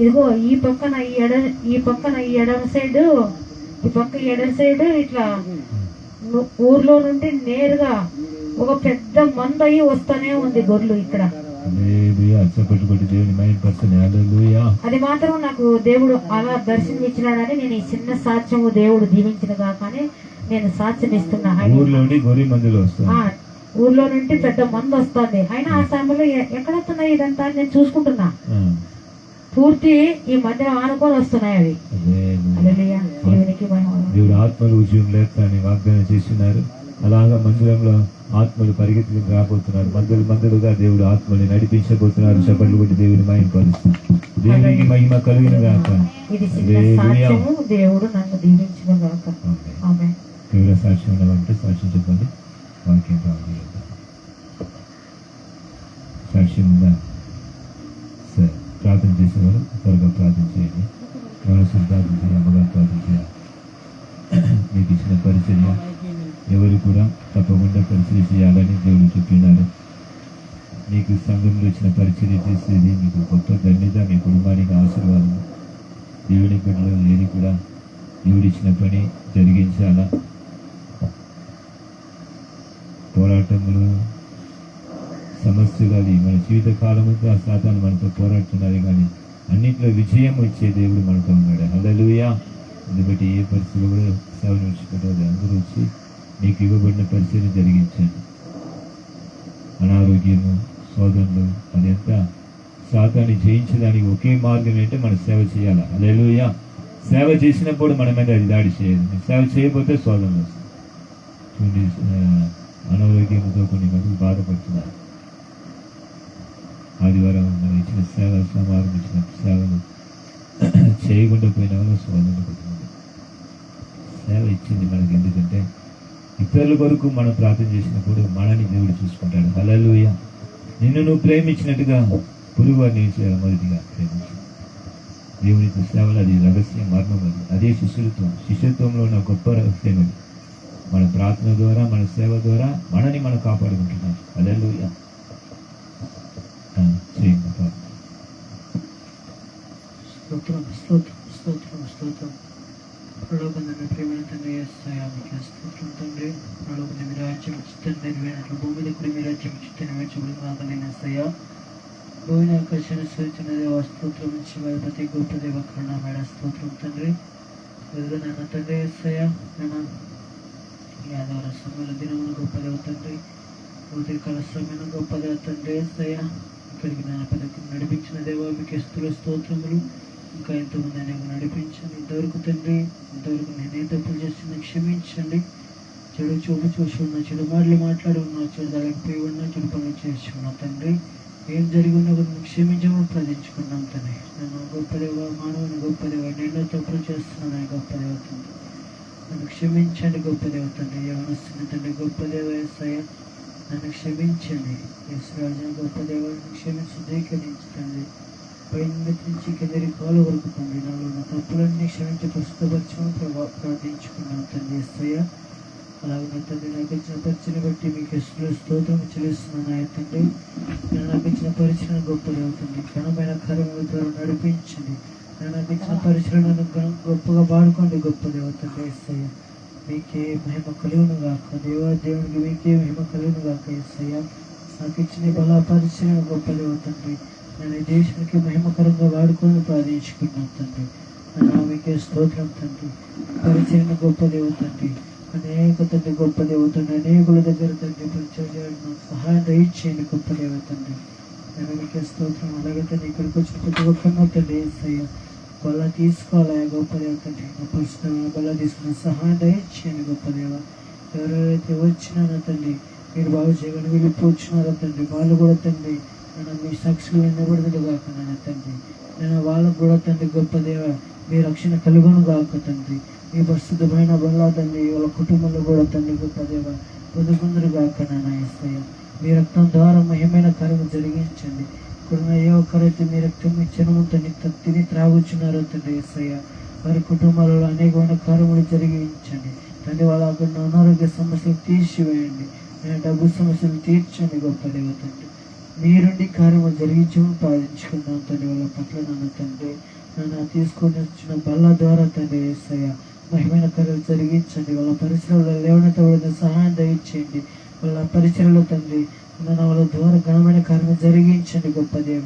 ఇదిగో ఈ పక్కన ఈ ఎడమ సైడ్ ఇట్లా ఊర్లో నుండి నేరుగా ఒక పెద్ద మంద అయ్యి వస్తానే ఉంది గొర్రెలు ఇక్కడ. అది మాత్రం నాకు దేవుడు అలా దర్శనం ఇచ్చినాడని నేను ఈ చిన్న సాక్ష్యము దేవుడు దీవించిన కాకని నేను సాక్ష్యం ఇస్తున్నా. ఊర్లో నుండి పెద్ద మంది వస్తుంది. అయినా ఆ సమయంలో ఎక్కడ వస్తున్నాయి ఇదంతా నేను చూసుకుంటున్నా. పూర్తి ఈ మందిరం ఆనుకొని వస్తున్నాయి అవి. హల్లెలూయా. దేవునికి మహిమ. దేవుడు ఆత్మలు ఉద్యోగం లేదని వాగ్దానం చేస్తున్నారు. అలాగా మందిరంలో ఆత్మలు పరిగెత్తుకు రాబోతున్నారు. మందులుగా దేవుడు ఆత్మల్ని నడిపించబోతున్నారు. చప్పట్లు కొట్టి దేవుని మహిమ పరుస్తుంది. దేవునికి మహిమ కలిగిన గాక. ఇది చిన్న సాక్ష్యము. దేవుడు నన్ను దీవించును గాక. ఆమేన్. దేవుడు సాక్ష్యం ఉన్నదంటే సాక్ష్యం చెప్పండి. వాక్యం కావాలి. సాక్ష్యం ఉందా? సరే, ప్రార్థన చేసేవారు త్వరగా ప్రార్థన చేయండి. మనసులు ప్రార్థన చేయాలి, అమ్మగారు ప్రార్థన చేయాలి. మీకు ఇచ్చిన పరిచర్య ఎవరు కూడా తప్పకుండా పరిచర్య చేయాలని దేవుడు చెప్పినారు. మీకు సంఘంలో ఇచ్చిన పరిచర్య చేసేది మీకు గొప్ప ధన్యత, మీ కుటుంబానికి ఆశీర్వాదం. దేవుని బిడ్డలు లేని కూడా దేవుడిచ్చిన పని జరిగించాలా. పోరాటములు సమస్యలు అది మన జీవిత కాలముతో ఆ సాతాను మనతో పోరాడుతున్నది, కానీ అన్నింటిలో విజయం వచ్చే దేవుడు మనతో ఉన్నాడు. హల్లెలూయా. ఎందుకంటే ఏ పరిస్థితులు కూడా సేవ విడిచిపెట్టదు. అందరూ వచ్చి మీకు ఇవ్వబడిన పరిచయం జరిగించండి. అనారోగ్యము, శోధనలు అదంతా సాతాన్ని జయించడానికి ఒకే మార్గం ఏంటంటే మన సేవ చేయాలి. హల్లెలూయా. సేవ చేసినప్పుడు మన మీద అది దాడి చేయదు. మీరు సేవ చేయకపోతే శోధనలు వస్తాయి. చూడండి, అనారోగ్యంతో కొన్ని మంది బాధపడుతున్నారు. ఆదివారం మనం ఇచ్చిన సేవ, సోమవారం ఇచ్చిన సేవలు చేయకుండా పోయిన వాళ్ళు శోధనలు పడుతున్నారు. సేవ ఇచ్చింది మనకి ఎందుకంటే ఇతరుల కొరకు మనం ప్రార్థన చేసినప్పుడు మనని దేవుడు చూసుకుంటాడు. హల్లెలూయా. నిన్ను నువ్వు ప్రేమించినట్టుగా పొరుగు వారిని ఏం చేయాలి? మొదటిగా ప్రేమించు. దేవునితో సేవలు అది రహస్య మర్మం. అదే శిష్యత్వంలో ఉన్న గొప్ప రహస్యం అది. మన ప్రార్థన ద్వారా, మన సేవ ద్వారా మనని మనం కాపాడుకుంటున్నాం. హల్లెలూయా. చేయండి ప్రార్థన. స్తోత్రం స్తోత్రం స్తోత్రం స్తోత్రం. ప్రలోభంగా ప్రేమైన తండ్రి యేసయ్యా, మీకు స్తోత్రం తండ్రి. ప్రలోభంగా మీ రాజ్యం చిత్తం నెరవేరినట్లు భూమి మీద కూడా మీ రాజ్యం చిత్తం నెరవేర్చబడిన యేసయ్యా. భూమిని ఆకర్షణ సూచన దేవ స్తోత్రం నుంచి వారి ప్రతి గొప్ప దేవ కరుణ మేడ స్తోత్రం తండ్రి. నాన్న తండ్రి యేసయ్యా, నేను ఈ ఆదివారం సమయంలో దినమున గొప్ప దేవ తండ్రి, ఉదయకాల సమయంలో గొప్ప దేవ తండ్రి యేసయ్యా, ఇక్కడికి నా పదకి నడిపించిన దేవ మీకు స్తోత్రములు. ఇంకా ఎంతోమంది అనేక నడిపించండి. ఇంతవరకు తండ్రి, ఇంతవరకు నేనే తప్పులు చేస్తున్నా క్షమించండి. చెడు చూపు చూసి ఉన్నా, చెడు మాటలు మాట్లాడి ఉన్నా, చెడు తలగిపోయి ఉన్నా, చెడు పనులు చేసి ఉన్నా తండ్రి, ఏం జరిగి ఉన్నా కూడా క్షమించమని ప్రార్థించుకున్నాం తండ్రి. నన్ను గొప్పదేవ, మానవుని గొప్పదేవ, నేను తప్పులు చేస్తున్నాను గొప్పదేవ తండ్రి, నన్ను క్షమించండి గొప్పదేవ తండ్రి. యవనస్తున్న తండ్రి గొప్పదేవ యేసయ్య, నన్ను క్షమించండి. యేసురాజు గొప్పదేవ, నన్ను క్షమించి ధీకరించండి. పైన నుంచి కిందరి కాలు వరకు తండ్రి, నాలో ఉన్న తప్పులన్నీ క్షమించి ప్రస్తుతపరచమని ప్రార్థించుకున్నాను తండ్రి యేసయ్య. అలాగే తండ్రి, నాకు ఇచ్చిన పరిచయను బట్టి మీకు స్తోత్రం చెల్లిస్తున్నాను తండ్రి. నాకు ఇచ్చిన పరిచయం గొప్పది అవుతుంది. ఘనమైన కార్యముల ద్వారా నడిపించండి. నాకు ఇచ్చిన పరిచయం నన్ను గొప్పగా వాడుకోండి గొప్పది అవుతుంది యేసయ్య. మీకే మహిమ కలుగును గాక దేవునికి మీకే మహిమ కలుగును గాక యేసయ్య. నాకు ఇచ్చిన బల పరిచయం గొప్పది అవుతుంది. నేను ఈ దేశానికి మహిమకరంగా వాడుకొని ప్రార్థించుకున్నాను తండ్రి. మీకే స్తోత్రం తండ్రి. పరిచయం గొప్పది అవుతుంది. అనేక తండ్రి గొప్ప దేవతండి, అనేకుల దగ్గర తండ్రి పరిచయం చేయడం సహాయం దయచేయండి గొప్ప దేవతండి. నేను మీకే స్తోత్రం. అలాగే తండ్రి, ఇక్కడికి వచ్చిన ప్రతి ఒక్కరినో తండ్రి యేసయ్య బల్ల తీసుకోవాలి గొప్ప దేవతండి. పరిస్థితి బల్ల తీసుకున్న సహాయం దయచేయండి గొప్ప దేవ. ఎవరెవరైతే వచ్చినారో తండ్రి, మీరు బాగు చేయమని వెళ్ళిపోతున్నారో తండ్రి, వాళ్ళు కూడా తండ్రి నేను మీ సాక్షులు నిలబడదు కాకుండా తండ్రి, నేను వాళ్ళకు కూడా తండ్రి గొప్ప దేవ మీ రక్షణ కలుగును కాక తండ్రి. మీ ప్రస్తుతమైన బల్ల తండ్రి, వాళ్ళ కుటుంబంలో కూడా తండ్రి గొప్ప దేవ పొందుకుందరు కాక నాన్న యేసయ్య. మీ రక్తం ద్వారా మహిమైన కార్యము జరిగించండి. ఇక్కడున్న ఏ ఒక్కరైతే మీ రక్తం ఇచ్చనము తండ్రి తిని త్రాగుచున్నారో తండ్రి యేసయ్య, వారి కుటుంబాలలో అనేకమైన కార్యములు జరిగించండి తండ్రి. వాళ్ళ అక్కడ అనారోగ్య సమస్యలు తీసివేయండి, డబ్బు సమస్యలు తీర్చండి గొప్ప దేవ తండ్రి. మీరుండి కార్యములు జరిగించమని ప్రార్థించుకున్నాం తండ్రి. వాళ్ళ పట్ల నన్ను తండ్రి, నన్ను తీసుకొని వచ్చిన బల్ల ద్వారా తండ్రి యేసయ్య మహిమైన కార్యాలు జరిగించండి. వాళ్ళ పరిసరాల్లో లేవనెత్తబడిన సహాయం దయచేయండి. వాళ్ళ పరిసరాల్లో తండ్రి వాళ్ళ ద్వారా ఘనమైన కార్యం జరిగించండి గొప్ప దేవ.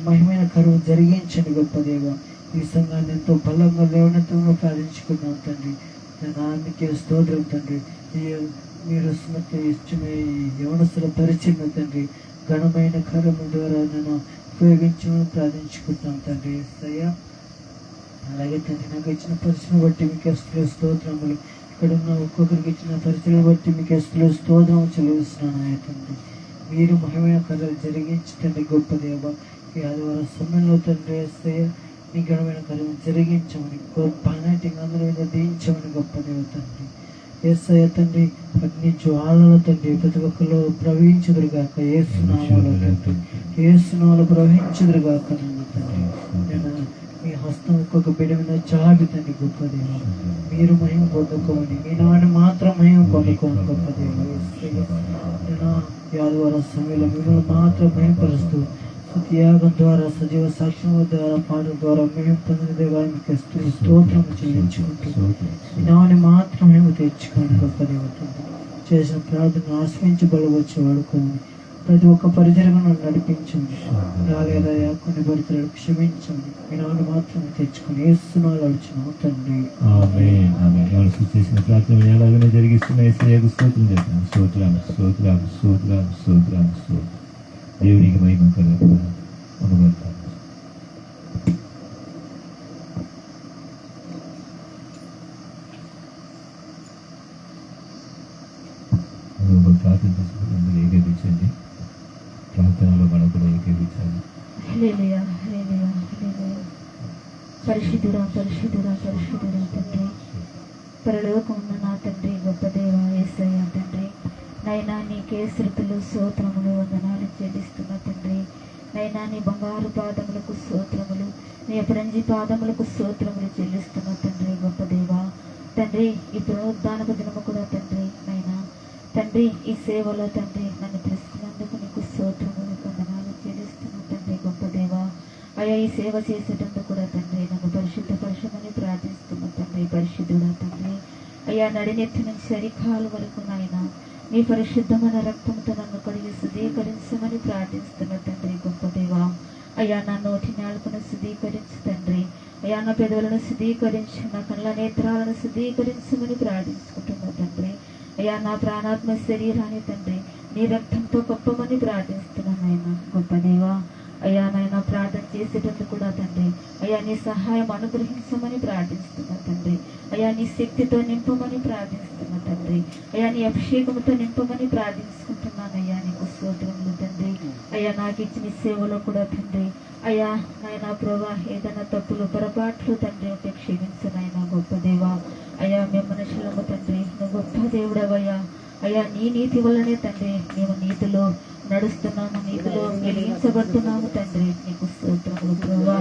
మహిమైన కార్యం జరిగించండి గొప్ప దేవ. ఈ సంఘాన్ని ఎంతో బలంగా లేవనెత్తగా ప్రార్థించుకున్నాం తండ్రి. నేను ఆమెకే స్తోత్రం తండ్రి. మీరు ఇచ్చిన ఈ యవనస్తుల పరిచయం తండ్రి ఘనమైన కార్యముల ద్వారా నేను ఉపయోగించమని ప్రార్థించుకుంటాం తండ్రి యేసయ్య. అలాగే తండ్రి, నాకు ఇచ్చిన పరిచయం బట్టి మీకు స్తోత్రములు. ఇక్కడ ఉన్న ఒక్కొక్కరికి ఇచ్చిన పరిచయం బట్టి మీకు స్తోత్రం చెల్లిస్తున్నాను తండ్రి. మీరు మహిమైన కార్యాలు జరిగించండి గొప్ప దేవ. ఈ ఆదివారం సమయంలో తండ్రి యేసయ్య మీ ఘనమైన కార్యం జరిగించమని గొప్ప అన్నిటిని అందరూ మీద దించమని గొప్ప దేవ తండ్రి యేసయ్య తండ్రి. అగ్ని జ్వాలల తండ్రి ప్రతి ఒక్కరిలో ప్రవహించుదురుగాక ఏసునామములో ప్రవహించుదురుగాక నన్ను తండ్రి. నేను మీ హస్తం ఒక్కొక్క బిడ్డ మీద చాటి తండ్రి గొప్ప దేవ. మీరు మహిమ పొందుకోమని, మీ నాన్న మాత్రం మహిమ పొందుకోమని గొప్ప దేవ యేసయ్య. నేను ఈ ఆదివారం సమయంలో మిమ్మల్ని మాత్రం మహిమపరుస్తూ త్యాగం ద్వారా, సజీవ సాక్ష్యం ద్వారా, పాటల ద్వారా మేము పొందిన దేవా మీకు స్తోత్రం చెల్లించుకుంటూ నాని మాత్రం మేము తెచ్చుకోండి గొప్ప దేవతండి. చేసిన ప్రార్థన ఆశ్రయించి బలవచ్చు వాడుకోండి. ప్రతి ఒక్క పరిచర్యను నడిపించండి. రాలేదయా కొన్ని పరిచర్యలు క్షమించండి. మీ నాన్న మాత్రం తెచ్చుకొని ఏస్తున్నాలు అడుచున్నాం తండ్రి. చేసిన ప్రార్థన ఎలాగనే జరిగిస్తున్న యేసయ్యకు స్తోత్రం చేస్తాను. స్తోత్రాలు స్తోత్రాలు స్తోత్రాలు స్తోత్రాలు స్తోత్రం. దేవునికి మహిమ కలుగును. ప్రార్థన చేసుకుంటూ ఏకీపించండి. ప్రార్థనలో మనం కూడా ఏకీపించాలి. హల్లెలూయా, హల్లెలూయా, హల్లెలూయా. పరిశుద్ధుడా, పరిశుద్ధుడా, పరిశుద్ధుడా తండ్రి, పరలోకమున్న నా తండ్రి, గొప్ప దేవ యేసయ్య తండ్రి, నైనా నీకే స్తుతులు స్తోత్రములు వందనాలు చెల్లిస్తున్న తండ్రి. నైనా నీ బంగారు పాదములకు స్తోత్రములు, నీ అపరంజి పాదములకు స్తోత్రములు చెల్లిస్తున్న తండ్రి, గొప్ప దేవ తండ్రి. ఈ పునరుద్ధానపు దినము కూడా తండ్రి, నైనా తండ్రి ఈ సేవలో తండ్రి నన్ను తెలుసుకున్నందుకు నీకు స్తోత్రములు వందనాలు చెల్లిస్తున్న తండ్రి, గొప్ప దేవ. అయ్యా ఈ సేవ చేసేటందుకు కూడా తండ్రి నన్ను పరిశుద్ధపరచమని ప్రార్థిస్తున్న తండ్రి, పరిశుద్ధుడా తండ్రి. అయ్యా నడినెత్తి నుంచి అరికాలు వరకు నాయన నీ పరిశుద్ధమైన రక్తంతో నన్ను కడిగి శుద్ధీకరించమని ప్రార్థిస్తున్న తండ్రి, గొప్ప దేవ. అయ్యా నా నోటి నాలుకను శుద్ధీకరించు తండ్రి. అయ్యా నా పెదవులను శుద్ధీకరించు, నా కళ్ళ నేత్రాలను శుద్ధీకరించమని ప్రార్థించుకుంటున్న తండ్రి. అయ్యా నా ప్రాణాత్మ శరీరాన్ని తండ్రి నీ రక్తంతో కప్పమని ప్రార్థిస్తున్నాను ఆయన, గొప్ప దేవ. అయ్యా నాయన ప్రార్థన చేసేటందుకు కూడా తండ్రి అయ్యా నీ సహాయం అనుగ్రహించమని ప్రార్థిస్తున్నా తండ్రి. అయ్యా నీ శక్తితో నింపమని ప్రార్థిస్తున్నా తండ్రి. అయ్యా నీ అభిషేకంతో నింపమని ప్రార్థించుకుంటున్నాను. అయ్యా నీకు స్తోత్రములు తండ్రి. అయ్యా నాకు ఇచ్చిన సేవలో కూడా తండ్రి అయ్యా నాయన ప్రభా ఏదైనా తప్పులు పొరపాట్లు తండ్రి ఉంటే క్షమించు నాయన, గొప్ప దేవ. అయ్యా మేము మనుషులము తండ్రి, నువ్వు గొప్ప దేవుడవయ్యా. అయ్యా నీ నీతి వల్లనే తండ్రి మేము నీతిలో నడుస్తున్నాము, నీతిలో వెలిగించబడుతున్నాము తండ్రి, నీకు స్తోత్రములు ప్రభువా.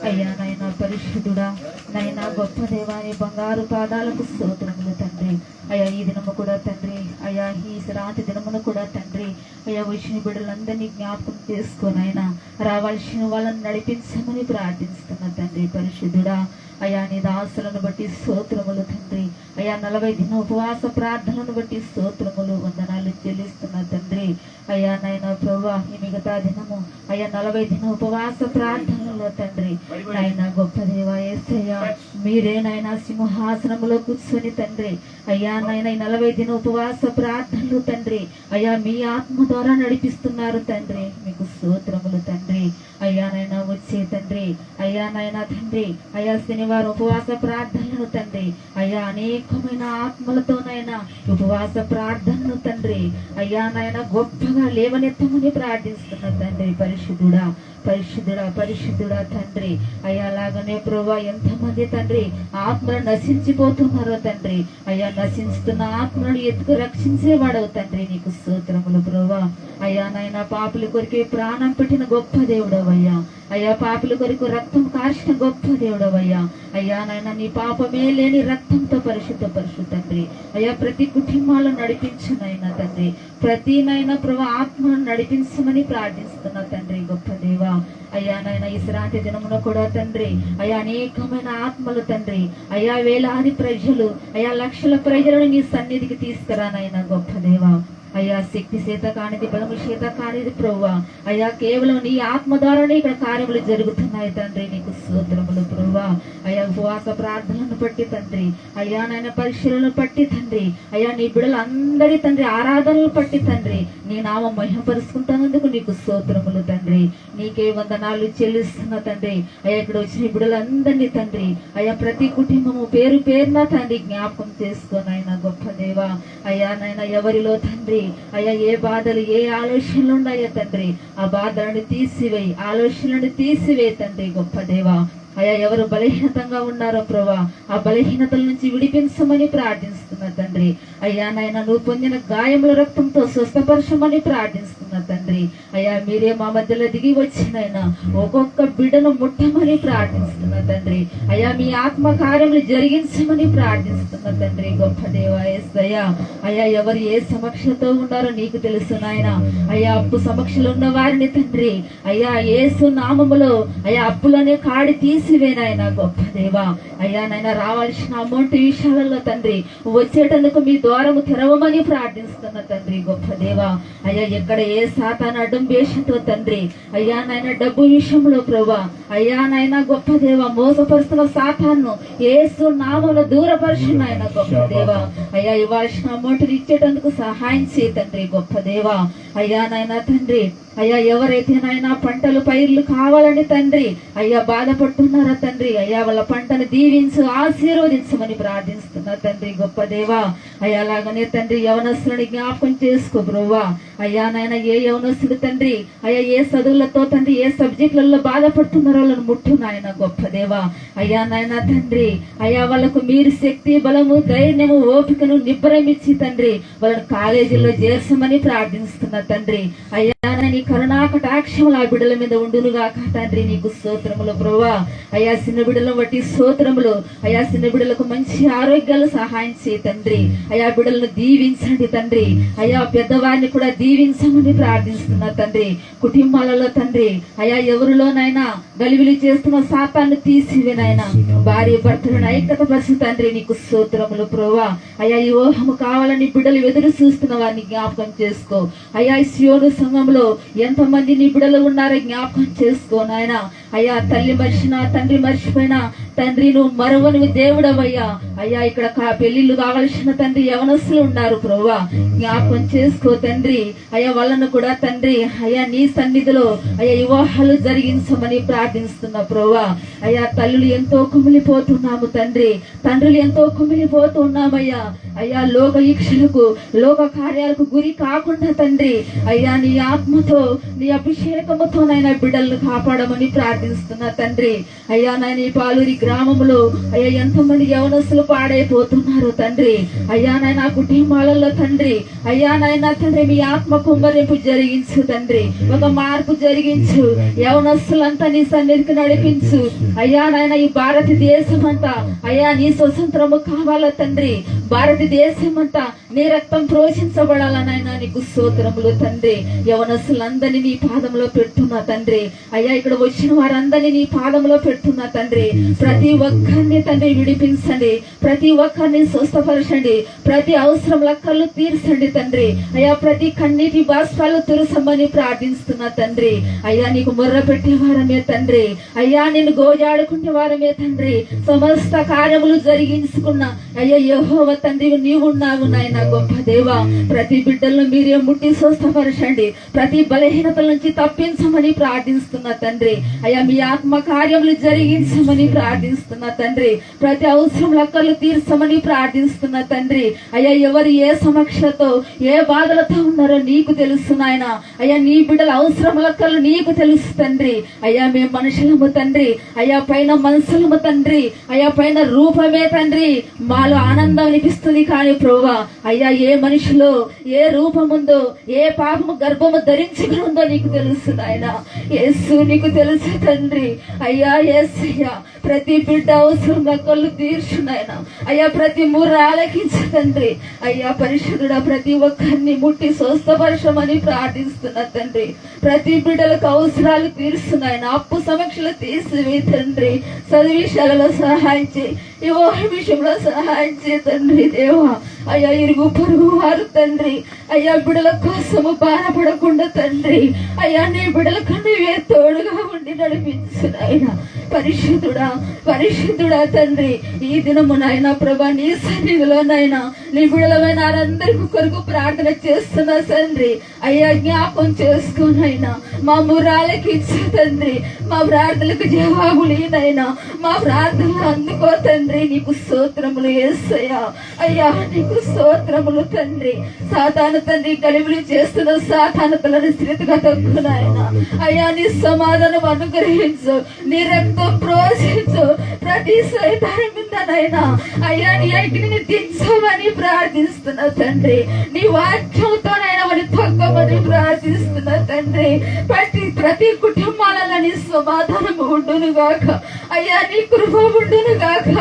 అయ్యా నాయన పరిశుద్ధుడా, నాయన గొప్ప దేవాని బంగారు పాదాలకు స్తోత్రములు తండ్రి. అయ్యా ఈ దినము కూడా తండ్రి అయ్యా ఈ రాత్రి దినమును కూడా తండ్రి అయ్యా వచ్చిన బిడ్డలందరినీ జ్ఞాపకం చేసుకొని ఆయన రావాల్సిన వాళ్ళని నడిపించమని ప్రార్థిస్తున్నా తండ్రి, పరిశుద్ధుడా. అయ్యా నీ దాసులను బట్టి స్తోత్రములు తండ్రి. అయ్యా 40 దిన ఉపవాస ప్రార్థనలను బట్టి స్తోత్రములు వందనాలు చెల్లిస్తున్నా తండ్రి. అయ్యా నాయన ప్రభువా ఈ మిగతా దినము అయ్యా 40 దిన ఉపవాస ప్రార్థనలో తండ్రి నాయన గొప్ప దేవా యేసయ్యా మీరే నాయన సింహాసనములో కూర్చొని తండ్రి అయ్యా నాయన ఈ 40 దిన ఉపవాస ప్రార్థనలు తండ్రి అయ్యా మీ ఆత్మ ద్వారా నడిపిస్తున్నారు తండ్రి, మీకు స్తోత్రములు తండ్రి. అయ్యా నాయన వచ్చే తండ్రి అయ్యా నాయన తండ్రి అయ్యా శనివారం ఉపవాస ప్రార్థనలు తండ్రి అయ్యా అనేకమైన ఆత్మలతోనైనా ఉపవాస ప్రార్థనలు తండ్రి అయ్యా నాయన గొప్పగా లేవనెత్తమని ప్రార్థిస్తున్నా తండ్రి, పరిశుద్ధుడా పరిశుద్ధుడా పరిశుద్ధుడా తండ్రి. అయ్యా అలాగనే ప్రభా ఎంతమంది తండ్రి ఆత్మలు నశించిపోతున్నారో తండ్రి అయ్యా నశిస్తున్న ఆత్మలను ఎత్తుకు రక్షించేవాడవు తండ్రి, నీకు స్తోత్రములు ప్రభా. అయ్యా నాయన పాపుల కొరికే ప్రాణం పెట్టిన గొప్ప దేవుడవయ్యా. అయ్యా పాపుల కొరకు రక్తం కార్చిన గొప్ప దేవుడవయ్యా. అయ్యా నాయన నీ పాపమే లేని రక్తంతో పరిశుద్ధపరచు తండ్రి. అయ్యా ప్రతి కుటుంబాలను నడిపించునైనా తండ్రి, ప్రతి నైనా ప్రభా ఆత్మను నడిపించమని ప్రార్థిస్తున్నా తండ్రి, గొప్ప దేవా. అయ్యా నాయన ఈ శ్రాంతి దినమున కూడా తండ్రి అయ్యా అనేకమైన ఆత్మలు తండ్రి అయ్యా వేలాది ప్రజలు అయ్యా లక్షల ప్రజలను నీ సన్నిధికి తీసుకురానైనా గొప్ప దేవా. అయ్యా శక్తి చేత కానిది బలము చేత కానిది ప్రభువా అయ్యా కేవలం నీ ఆత్మ ద్వారానే ఇక్కడ కార్యములు జరుగుతున్నాయి తండ్రి, నీకు స్తోత్రములు ప్రభువా. అయ్యా ఉపవాస ప్రార్థనలను బట్టి తండ్రి అయ్యా నాయన పరిశీలనలు బట్టి తండ్రి అయ్యా నీ బిడ్డలందరి తండ్రి ఆరాధనలు బట్టి తండ్రి నీ నామం మహిమపరుచుకుంటున్నందుకు నీకు స్తోత్రములు తండ్రి, నీకే వందనాలు చెల్లిస్తున్నా తండ్రి. అయ్యా ఇక్కడ వచ్చిన బిడ్డలందరినీ తండ్రి అయ్యా ప్రతి కుటుంబము పేరు పేరున తండ్రి జ్ఞాపకం చేసుకోనైనా గొప్ప దేవా. అయ్యా నాయన ఎవరిలో తండ్రి అయ్యా ఏ బాధలు ఏ ఆలోచనలు ఉన్నాయో తండ్రి ఆ బాధలను తీసివేయి, ఆలోచనలను తీసివేయి తండ్రి, గొప్ప దేవా. అయ్యా ఎవరు బలహీనతంగా ఉన్నారో ప్రభా ఆ బలహీనతల నుంచి విడిపించమని ప్రార్థిస్తున్నా తండ్రి. అయ్యా నాయన నువ్వు పొందిన గాయముల రక్తంతో స్వస్థపరచమని ప్రార్థిస్తున్నా తండ్రి. అయ్యా మీరే మా మధ్యలో దిగి వచ్చినైనా ఒక్కొక్క బిడ్డను ముట్టమని ప్రార్థిస్తున్నా తండ్రి. అయ్యా మీ ఆత్మ కార్యములు జరిగించమని ప్రార్థిస్తున్నా తండ్రి, గొప్ప దేవా యేసయ్యా. అయ్యా ఎవరు ఏ సమక్షతో ఉన్నారో నీకు తెలుసు నాయన. అయ్యా అప్పు సమక్షలో ఉన్న వారిని తండ్రి అయ్యా యేసు నామములో అయ్యా అప్పులనే కాడి తీసివేనాయన గొప్ప దేవా. అయ్యా నాయన రావాల్సిన అమౌంట్ విషయాలలో తండ్రి వచ్చేటందుకు మీ ద్వారము తెరవమని ప్రార్థిస్తున్న తండ్రి, గొప్ప దేవా. అయ్యా ఎక్కడ ఏ సాతాను అడ్డం వేషంతో తండ్రి అయ్యా నాయన డబ్బు విషయంలో ప్రభా అయ్యా నాయన గొప్ప దేవా మోసపరుస్తున్న సాతాను యేసు నామములో దూరపరిచిన ఆయన గొప్ప దేవా. అయ్యా ఇవ్వాల్సిన అమౌంట్ ఇచ్చేటందుకు సహాయం చేయ తండ్రి, గొప్ప దేవా. అయ్యా నాయన తండ్రి అయ్యా ఎవరైతే నాయన పంటలు పైర్లు కావాలని తండ్రి అయ్యా బాధపడుతున్నారా తండ్రి, అయ్యా వాళ్ళ పంటను దీవించు ఆశీర్వదించమని ప్రార్థిస్తున్నా తండ్రి. గొప్ప దేవా అయ్యా అలాగనే తండ్రి యవనస్తులని జ్ఞాపకం చేసుకో బ్రోవా. అయ్యా నాయన ఏ యవనస్తుడు తండ్రి అయ్యా ఏ చదువులతో తండ్రి ఏ సబ్జెక్టులలో బాధపడుతున్నారో వాళ్ళని ముట్టు నాయన. గొప్ప దేవా అయ్యా నాయన తండ్రి అయ్యా వాళ్ళకు మీరు శక్తి బలము ధైర్యము ఓపికను నిబ్బరమిచ్చి తండ్రి వాళ్ళని కాలేజీలో చేర్చమని ప్రార్థిస్తున్నా తండ్రి. అయ్యా నీ కరుణా కటాక్షములు ఆ బిడ్డల మీద ఉండునుగాక తండ్రి. నీకు స్తోత్రములు బ్రోవా. అయ్యా చిన్న బిడ్డలను బట్టి స్తోత్రములు. అయ్యా చిన్న బిడ్డలకు మంచి ఆరోగ్యాలు సహాయం చేయి తండ్రి. అయ్యా బిడ్డలను దీవించండి తండ్రి. అయ్యా పెద్దవారిని కూడా దీవించమని ప్రార్థిస్తున్నా తండ్రి. కుటుంబాలలో తండ్రి అయ్యా ఎవరిలోనైనా గలిబిలి చేస్తున్న శాపాన్ని తీసివేనైనా భార్య భర్తలను ఐక్యత పరుచు తండ్రి. నీకు స్తోత్రములు బ్రోవా. అయ్యా ఈ ఊహము కావాలని బిడ్డలు ఎదురు చూస్తున్న వారిని జ్ఞాపకం చేసుకో. అయ్యా ఈ సియోను సంఘంలో ఎంతమంది నీ బిడ్డలు ఉన్నారో జ్ఞాపకం చేసుకో నాయన. అయ్యా తల్లి మర్చినా తండ్రి మర్చిపోయినా తండ్రి నువ్వు మరవని దేవుడవయ్యా. అయ్యా ఇక్కడ పెళ్లిళ్ళు కావలసిన తండ్రి యవనస్తులు ఉన్నారు ప్రభువా, జ్ఞాపకం చేసుకో తండ్రి. అయ్యా వాళ్ళను కూడా తండ్రి అయ్యా నీ సన్నిధిలో అయ్యా వివాహాలు జరిగించమని ప్రార్థిస్తున్నా ప్రభువా. అయ్యా తల్లులు ఎంతో కుమిలిపోతున్నాము తండ్రి, తండ్రులు ఎంతో కుమిలిపోతున్నామయ్యా. అయ్యా లోక ఈక్షలకు లోక కార్యాలకు గురి కాకుండా తండ్రి అయ్యా నీ ఆత్మతో నీ అభిషేకముతో నైనా బిడ్డలను కాపాడమని ప్రార్థిస్తున్నా తండ్రి. అయ్యా నాయన ఈ పాలూరి గ్రామంలో అయ్యా ఎంతమంది యవనస్తులు పాడైపోతున్నారు తండ్రి. అయ్యా నాయన కుటుంబాలలో తండ్రి అయ్యా నాయన తండ్రి మీ ఆత్మ కుమ్మరింపు జరిగించు తండ్రి. ఒక మార్పు జరిగించు, యవనస్తులంతా నీ సన్నిధికి నడిపించు. అయ్యా నాయన ఈ భారతదేశం అంతా అయ్యా నీ స్వతంత్రము కావాలా తండ్రి. భారతదేశం అంతా నీ రక్తం ప్రోషించబడాలనైనా నీకు స్తోత్రములు తండ్రి. యవనస్తులందరినీ నీ పాదంలో పెడుతున్నా తండ్రి. అయ్యా ఇక్కడ వచ్చిన వారందరినీ నీ పాదంలో పెడుతున్నా తండ్రి. ప్రతి ఒక్కరిని తండ్రి విడిపించండి, ప్రతి ఒక్కరిని స్వస్థపరచండి, ప్రతి అవసరం లెక్కలు తీర్చండి తండ్రి. అయ్యా ప్రతి కన్నీటి బాష్పాలు తురసమ్మని ప్రార్థిస్తున్నా తండ్రి. అయ్యా నీకు మొర్ర పెట్టే వారమే తండ్రి, అయ్యా నేను గోజాడుకునే వారమే తండ్రి. సమస్త కార్యములు జరిగించుకున్న అయ్యా యెహోవా తండ్రి నీవున్నావు నాయన. గొప్ప దేవా ప్రతి బిడ్డలను మీరే ముట్టి స్వస్థపరచండి, ప్రతి బలహీనతల నుంచి తప్పించమని ప్రార్థిస్తున్నా తండ్రి. అయ్యా మీ ఆత్మ కార్యములు జరిగించమని ప్రార్థిస్తున్నా తండ్రి. ప్రతి అవసరం లెక్కలు తీర్చమని ప్రార్థిస్తున్నా తండ్రి. అయ్యా ఎవరు ఏ సమస్యతో ఏ బాధలతో ఉన్నారో నీకు తెలుసు నాయన. అయ్యా నీ బిడ్డల అవసరం లెక్కలు నీకు తెలుసు తండ్రి. అయ్యా మేము మనుషులము తండ్రి, అయ్యా పైన మనసులము తండ్రి, అయ్యా పైన రూపమే తండ్రి మాలో ఆనందం అనిపిస్తుంది కానీ ప్రభువా అయ్యా ఏ మనిషిలో ఏ రూపముందో ఏ పాపము గర్భము ధరించుకుని ఉందో నీకు తెలుసు నాయన. యేసు నీకు తెలుసు తండ్రి. అయ్యా యేసయ్యా ప్రతి బిడ్డ అవసరం కళ్ళు తీర్చు నాయన. అయ్యా ప్రతి ముర్ర ఆలకించు తండ్రి. అయ్యా పరిశుద్ధుడా ప్రతి ఒక్కరిని ముట్టి స్వస్థపరచమని ప్రార్థిస్తున్నా తండ్రి. ప్రతి బిడ్డలకు అవసరాలు తీరుస్తున్నాయన, అప్పు సమక్షలు తీసివే తండ్రి. చదువు విషయాలలో సహాయం చేయి, వివాహ విషయంలో సహాయం చేయి తండ్రి. దేవా అయ్యా ఇరుగు పొరుగు వారు తండ్రి అయ్యా బిడ్డల కోసము బాధపడకుండా తండ్రి అయ్యా నీ బిడ్డలకు నీవే తోడుగా ఉండి నడిపించు నాయన. పరిశుద్ధుడా పరిశుద్ధుడా తండ్రి ఈ దినము నాయన ప్రభా నీ సన్నిధిలో నాయన నీ బిడ్డలమైన వారందరికీ కొరకు ప్రార్థన చేస్తున్నా తండ్రి. అయ్యా జ్ఞాపం చేసుకోనైనా మా మురాలకి ఇచ్చు తండ్రి, మా ప్రార్థనలకు జవాబులు నైనా మా ప్రార్థనలు అందుకో తండ్రి. నీకు స్తోత్రములు యేసయ్యా. అయ్యా నీకు స్తోత్రములు తండ్రి. సాతాను తండ్రి గలిబిలి చేస్తున్న సాతాను తలని స్థితిగా తక్కువనాయన. అయ్యా నీ సమాధానం అనుగ్రహించు, నీ రక్తం ప్రోషించు. ప్రతి సైతాన్ని మీదనైనా అయ్యా నీ అగ్నిని దించమని ప్రార్థిస్తున్నా తండ్రి. నీ వాక్యంతోనైనా వారి తగ్గమని ప్రార్థిస్తున్నా తండ్రి. ప్రతి కుటుంబాలలో నీ సమాధానం ఉండును గాక. అయ్యా నీ కృప ఉండును గాక.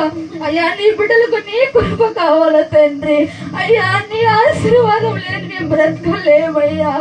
అయ్యా నీ బిడ్డలకు నీ కృప కావాల తండ్రి. అయ్యా నీ ఆశీర్వాదం లేని మేము బ్రతకలేమయ్యా.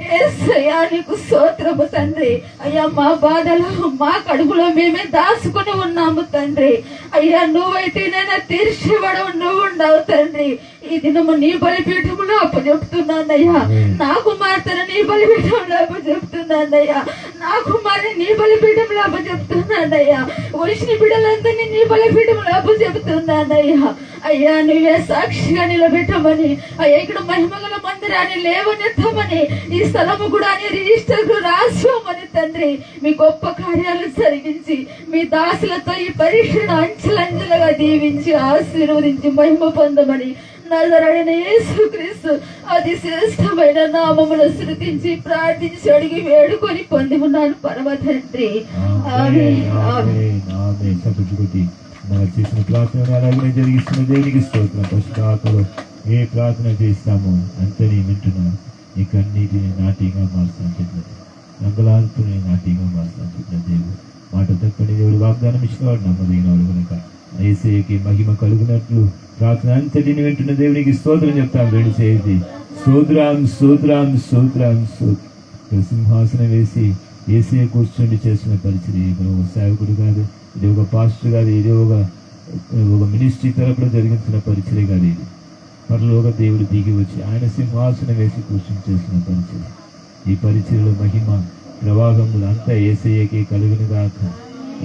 యేసయ్యా నీకు స్తోత్రము తండ్రి. అయ్యా మా బాధలు మా కడుపులో మేమే దాచుకుని ఉన్నాము తండ్రి. అయ్యా నువ్వైతేనైనా తీర్చివ్వడం నువ్వు ఉండవు తండ్రి. ఈ దినము నీ బలిపీఠంలో అప్పచెప్తున్నానయ్యా. నా కుమార్తెను నీ బలిపీఠంలో అప్పచెప్తున్నానయ్యా. నా కుమారుని నీ బలిపీఠంలో అప్పచెప్తున్నానయ్యా. వచ్చిన బిడ్డలందరినీ నీ బలిపీఠంలో అప్పచెప్తున్నానయ్యా. అయ్యా నువ్వే సాక్షిగా నిలబెట్టమని అయ్యా ఇక్కడ మహిమగల మందిరాన్ని లేవనెత్తమని, ఈ స్థలము కూడా అని రిజిస్టర్ రాసుకోమని తండ్రి, మీ గొప్ప కార్యాలు జరిగించి మీ దాసులతో ఈ పరీక్షను అంచెలంచెలుగా దీవించి ఆశీర్వదించి మహిమ పొందమని నజరేయుడైన యేసుక్రీస్తు అతి శ్రేష్టమైన నామమును స్తుతించి ప్రార్థించి అడిగి వేడుకొని పొంది ఉన్నాను పరమ తండ్రి. ఆమేన్. ఆమేన్. ఆమేన్. చప్పట్లు మనం చేసిన ప్రార్థన అలాగే జరిగిస్తున్న దేవునికి స్తోత్రం. పశ్చాత్తాపంలో ఏ ప్రార్థన చేస్తామో అంతని వింటున్నారు. ఈ కన్నీటిని నాట్యంగా మారుస్తాను చెప్పినది, రంగులాల్పుని నాట్యంగా మారుస్తాను చెప్పిన దేవుడు మాట తప్పని దేవుడు వాగ్దానం ఇచ్చినవాడు నమ్మదగినవాడు కనుక యేసయ్యకి మహిమ కలుగునట్లు ప్రార్థన అంతటిని వింటున్న దేవునికి స్తోత్రం చెప్తాం. వేడి చేసి స్తోత్రం స్తోత్రం స్తోత్రం స్తోత్రం. సింహాసనం వేసి యేసయ్య కూర్చొని చేసిన పరిస్థితి ఒక సేవకుడు కాదు, ఇది ఒక పాస్టర్ కాదు, ఇది ఒక మినిస్ట్రీ తరపున జరిగించిన పరిచయం కాదు. ఇది పరలోక దేవుడు దిగి వచ్చి ఆయన సింహాసనం వేసి కూర్చొని చేసిన పరిచయం. ఈ పరిచయలో మహిమ ప్రవాహములు అంతా యేసయ్యకి కలుగును గాక.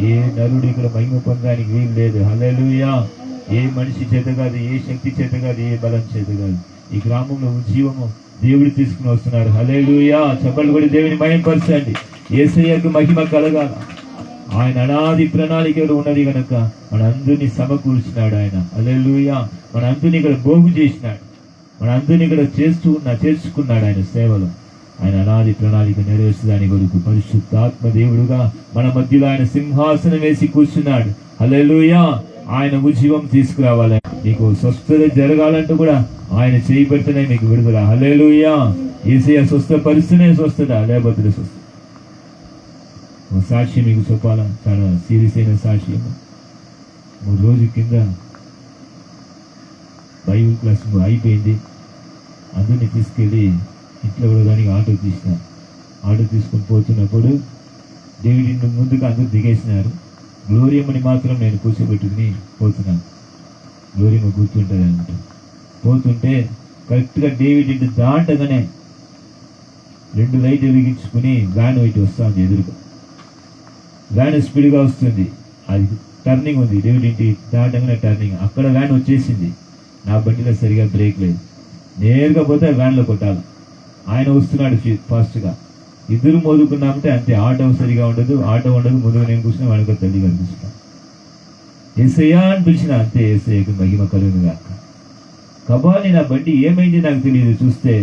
ఏ నరుడు ఇక్కడ మహిమ పొందడానికి వీలు లేదు. హల్లెలూయా. ఏ మనిషి చేత కాదు, ఏ శక్తి చేత కాదు, ఏ బలం చేత కాదు. ఈ గ్రామంలో జీవము దేవుడు తీసుకుని వస్తున్నారు. హల్లెలూయా. చప్పట్లు కూడా దేవుని మహిమపరచండి. యేసయ్యకు మహిమ కలగాల. ఆయన అనాది ప్రణాళిక ఉన్నది కనుక మనందరినీ సమకూర్చినాడు ఆయన. హల్లెలూయా. మనందరినీ ఇక్కడ పోగు చేసినాడు, మనందరినీ ఇక్కడ చేర్చుకున్నాడు ఆయన సేవలో. ఆయన అనాది ప్రణాళిక నెరవేర్చడాని కొరకు పరిశుద్ధాత్మ దేవుడుగా మన మధ్యలో ఆయన సింహాసనం వేసి కూర్చున్నాడు. హల్లెలూయా. ఆయన ఉజ్జీవం తీసుకురావాలి. మీకు స్వస్థత జరగాలంటూ కూడా ఆయన చేయబడితేనే మీకు విడుదల. హల్లెలూయా. యేసయ్య స్వస్థపరిస్తేనే స్వస్థత, లేకపోతే స్వస్థ. ఒక సాక్షి మీకు చెప్పాలా, చాలా సీరియస్ అయిన సాక్షి. 3 రోజుల కింద బైబిల్ క్లాస్ అయిపోయింది. అందరినీ తీసుకెళ్ళి ఇంట్లో కూడా దానికి ఆటో తీసినారు. ఆటో తీసుకొని పోతున్నప్పుడు డేవిడ్ ముందుగా అందరూ దిగేసినారు. గ్లోరియమ్మని మాత్రం నేను కూర్చోబెట్టుకుని పోతున్నాను. గ్లోరియమ్మ కూర్చుంటుంది అనమాట. పోతుంటే కరెక్ట్గా డేవిడ్ ఇంటి దాటగానే 2 లైట్ వెలిగించుకుని వ్యాన్ ఇటు వస్తుంది ఎదురుగా. వ్యాన్ స్పీడ్గా వస్తుంది. అది టర్నింగ్ ఉంది, డేవిడ్ ఇంటి దాటగానే టర్నింగ్. అక్కడ వ్యాన్ వచ్చేసింది. నా బండిలో సరిగా బ్రేక్ లేదు. నేరుగా పోతే వ్యాన్లో కొట్టాలి. ఆయన వస్తున్నాడు ఫాస్ట్గా. ఇద్దరు మోదుకున్నామంటే అంతే. ఆటో సరిగా ఉండదు, ఆటో ఉండదు. ముందుగా నేను కూర్చున్నా, వెనక తల్లి కనిపిస్తాను. యేసయ్యా అని పిలిచిన అంతే. యేసయ్యకి మహిమ కలుగును గాక. కబాలి నా బండి ఏమైంది నాకు తెలియదు. చూస్తే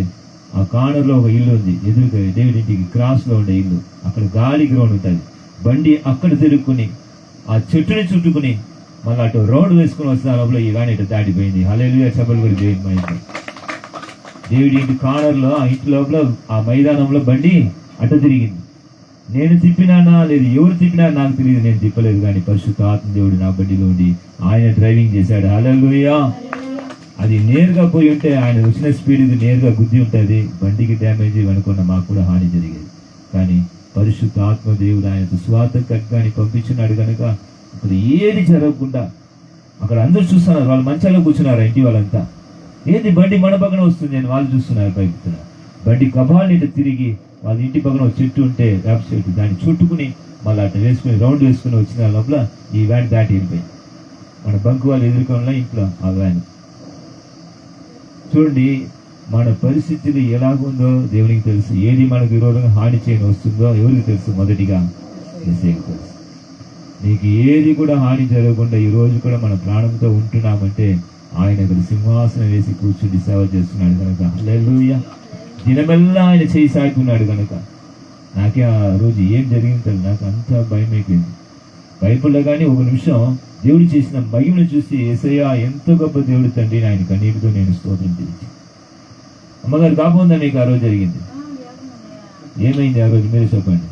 ఆ కార్నర్లో ఒక ఇల్లు ఉంది, ఎదురుగా డేవిడ్ ఇంటికి క్రాస్లో ఉండే ఇల్లు. అక్కడ గాలి గ్రౌండ్ ఉంటుంది. బండి అక్కడ తిరుక్కుని ఆ చెట్టుని చుట్టుకుని మళ్ళీ అటు రోడ్డు వేసుకుని వస్తున్న లోపల ఈ గాని ఇటు దాటిపోయింది. హల్లెలూయా. చప్పట్లు కూడా దేవుని మహిమ. డేవిడ్ ఇంటి కార్నర్లో ఆ ఇంటి లోపల ఆ మైదానంలో బండి అటు తిరిగింది. నేను తిప్పినానా లేదు, ఎవరు తిప్పినా నాకు తెలియదు, నేను తిప్పలేదు. కానీ పరిశుద్ధ ఆత్మ దేవుడు నా బండిలో ఉండి ఆయన డ్రైవింగ్ చేశాడు. హల్లెలూయా. అది నేరుగా పోయి ఉంటే ఆయన వచ్చిన స్పీడ్ ఇది నేరుగా గుద్ది ఉంటుంది, బండికి డ్యామేజ్ అనుకున్న మాకు కూడా హాని జరిగేది. కానీ పరిశుద్ధ ఆత్మ దేవుడు ఆయన స్వాత ఖడ్గాని పంపించున్నాడు కనుక అక్కడ ఏది జరగకుండా అక్కడ అందరూ చూస్తున్నారు. వాళ్ళు మంచాల్లో కూర్చున్నారు ఇంటి వాళ్ళంతా. ఏంది బండి మన పక్కన వస్తుంది అని వాళ్ళు చూస్తున్నారు, పైపుతున్నారు. బండి కబాల్ ఇటు తిరిగి వాళ్ళ ఇంటి పక్కన ఒక చెట్టు ఉంటే వేప చెట్టు, దాన్ని చుట్టుకుని మళ్ళీ అట్లా వేసుకుని రౌండ్ వేసుకుని వచ్చిన లోపల ఈ వ్యాన్ దాటి వెళ్ళిపోయింది. మన బంకు వాళ్ళు ఎదుర్కొన్న ఇంట్లో ఆ వ్యాన్. చూడండి మన పరిస్థితులు ఎలాగుందో దేవునికి తెలుసు. ఏది మనకు విరోధంగా హాని చేయని వస్తుందో ఎవరికి తెలుసు? మొదటిగా యేసయ్యకు తెలుసు. నీకు ఏది కూడా హాని జరగకుండా ఈ రోజు కూడా మన ప్రాణంతో ఉంటున్నామంటే ఆయన ఇక్కడ సింహాసనం వేసి కూర్చుని సేవ చేస్తున్నాడు కనుక. హల్లెలూయా. దినమెల్లా ఆయన చేయి సాగుతున్నాడు కనుక. నాకే ఆ రోజు ఏం జరిగిందో నాకు అంత భయం అయిపోయింది. బైబిల్లో కానీ ఒక నిమిషం దేవుడు చేసిన మహిమను చూసి యేసయ్యా ఎంతో గొప్ప దేవుడు తండ్రి ఆయన కన్నీటితో నేను స్తోత్రం చేయించి. అమ్మగారు కాకుండా మీకు ఆ రోజు జరిగింది. ఏమైంది ఆ రోజు మీరే చెప్పండి.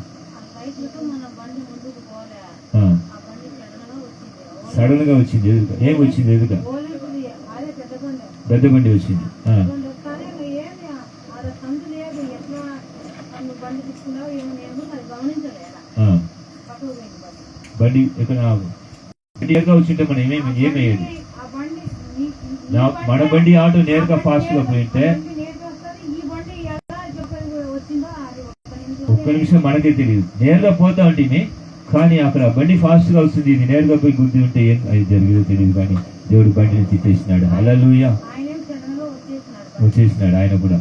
సడన్ గా వచ్చింది ఎదురుగా. ఏం వచ్చింది ఎదురుగా? పెద్ద బండి వచ్చింది. బండి ఎక్కడ నేరుగా వచ్చింటే మనం ఏమయ్యేది? మన బండి ఆటో నేరుగా ఫాస్ట్ గా పోయింటే ఒక్క నిమిషం మనకే తెలియదు. నేరుగా పోతా ఉంటుంది కానీ అక్కడ బండి ఫాస్ట్ గా వస్తుంది. ఇది నేరుగా పోయి గుద్ది ఉంటే ఏం అది జరిగేదో తెలియదు. కానీ దేవుడు బండిని తిట్టేసినాడు. హల్లెలూయా. వచ్చేసినాడు ఆయన కూడా.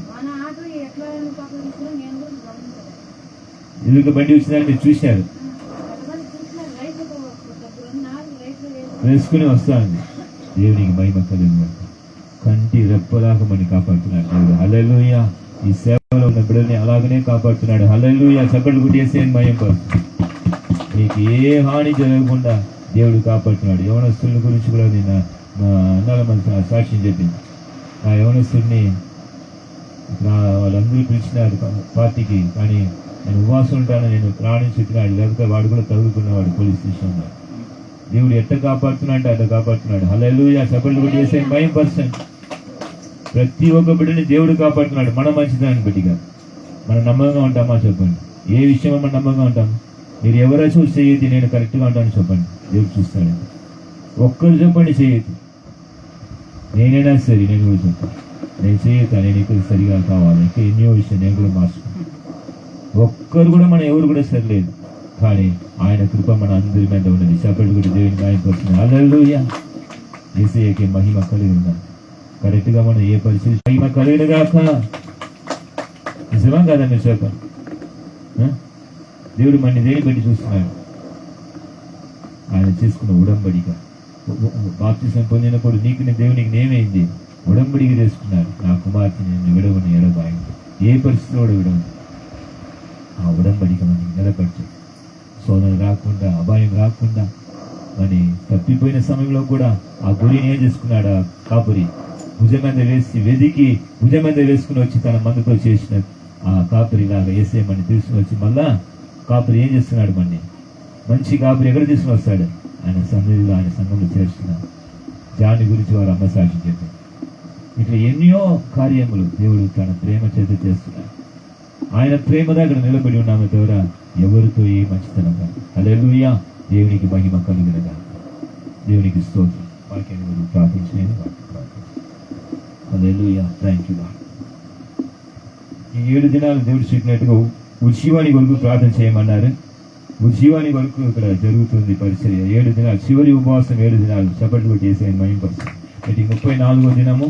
ఎదురుగా బండి వచ్చిందని మీరు చూశారు, వేసుకుని వస్తాను. దేవునికి మహిమ కలుగును. కంటి రెప్పలాగా మనని కాపాడుతున్నాడు దేవుడు. హల్లెలూయా. ఈ సేవలో ఉన్న బిడ్డల్ని అలాగనే కాపాడుతున్నాడు. హల్లెలూయా. చప్పట్లు కొట్టేసి మహిమ పరుచు. మీకు ఏ హాని జరగకుండా దేవుడు కాపాడుతున్నాడు. యవనస్తుల గురించి కూడా నేను అన్నాల మంది సాక్ష్యం చెప్పింది. ఆ యవనస్తుడిని వాళ్ళందరూ పిలిచినారు పార్టీకి, కానీ నేను ఉపవాసం ఉంటాను, నేను ప్రాణం చెప్పినాడు. లేకపోతే వాడు కూడా తగులుకున్నవాడు పోలీస్ స్టేషన్లో. దేవుడు ఎట్ట కాపాడుతున్నాడు అట్లా కాపాడుతున్నాడు. హల్లెలూయా. చప్పట్లు కొట్టేసి మహిమ పరుచు. ప్రతి ఒక్క బిడ్డని దేవుడు కాపాడుతున్నాడు. మన మంచిదాన్ని బట్టిగా మనం నమ్మకంగా ఉంటామా చెప్పండి. ఏ విషయంలో మనం నమ్మకంగా ఉంటాం? మీరు ఎవరో చూసి చేయొద్దు, నేను కరెక్ట్గా ఉంటాను చెప్పండి, దేవుడు చూస్తాడండి. ఒక్కరు చెప్పండి చేయొద్దు, నేనైనా సరే నేను కూడా చెప్తాను, నేను చేయొద్దా, నేను ఇక్కడ సరిగా కావాలి, ఇంకా ఎన్నో విషయం నేను కూడా మార్చుకుంటాను. ఒక్కరు కూడా మనం ఎవరు కూడా సరిలేదు, కానీ ఆయన కృప మన అందరి మీద ఉన్నది. చెప్పండి కూడా దేవుని గాయపడుతుంది. హల్లెలూయా. యేసయ్యకి మహిమ కలిగి ఉన్నాం. కరెక్ట్గా మనం ఏ పరిస్థితి మహిమ కలిగినగాక. నిజమా కదా మీరు చెప్పండి? దేవుడు మన దేని బట్టి చూస్తున్నాడు. ఆయన చేసుకున్న ఉడంబడిక, బాప్తిసం పొందినప్పుడు నీకు దేవునికి నేమైంది, ఉడంబడిక చేసుకున్నాడు. నా కుమార్తె నేను విడవని ఎడబాయి, ఏ పరిస్థితిలో కూడా విడవని. ఆ ఉడంబడిక మనకి నిలబడి శోధన రాకుండా, అభాయం రాకుండా, మరి తప్పిపోయిన సమయంలో కూడా ఆ గురిని ఏం చేసుకున్నాడు? ఆ కాపురి భుజం మీద వేసి వెదికి భుజం మీద వేసుకుని వచ్చి తన మందుతో చేసిన ఆ కాపురి లాగా వేసేయమని తీసుకుని వచ్చి మళ్ళా కాపురి ఏం చేస్తున్నాడు? మంచి కాపురి ఎక్కడ తీసుకుని వస్తాడు? ఆయన సన్నిధిలో, ఆయన సంఘంలో చేస్తున్నాడు. దాని గురించి వారు అమ్మ సాక్షి చెప్పారు. ఇట్లా ఎన్నో కార్యములు దేవుడు తన ప్రేమ చేత చేస్తున్నాడు. ఆయన ప్రేమ దగ్గర నిలబడి ఉన్నాము ద్వారా ఎవరితో ఏ మంచితనం కాదు. హల్లెలూయా. దేవునికి మహిమ కలుగునగా. దేవునికి స్తోత్రం. వాక్యాన్ని ప్రార్థించలేని హల్లెలూయా. Thank you Lord. ఈ 7 దినాలు దేవుడు చెప్పినట్టుగా ఉజ్జీవాని కొరకు ప్రార్థన చేయమన్నారు. ఉజ్జీవాని కొరకు ఇక్కడ జరుగుతుంది పరిచర్య. 7 దినాలు, చివరి ఉపవాసం 7 దినాలు. చప్పట్లు కొట్టి వేసేయండి మహిమ పరుచు. 34వ దినము,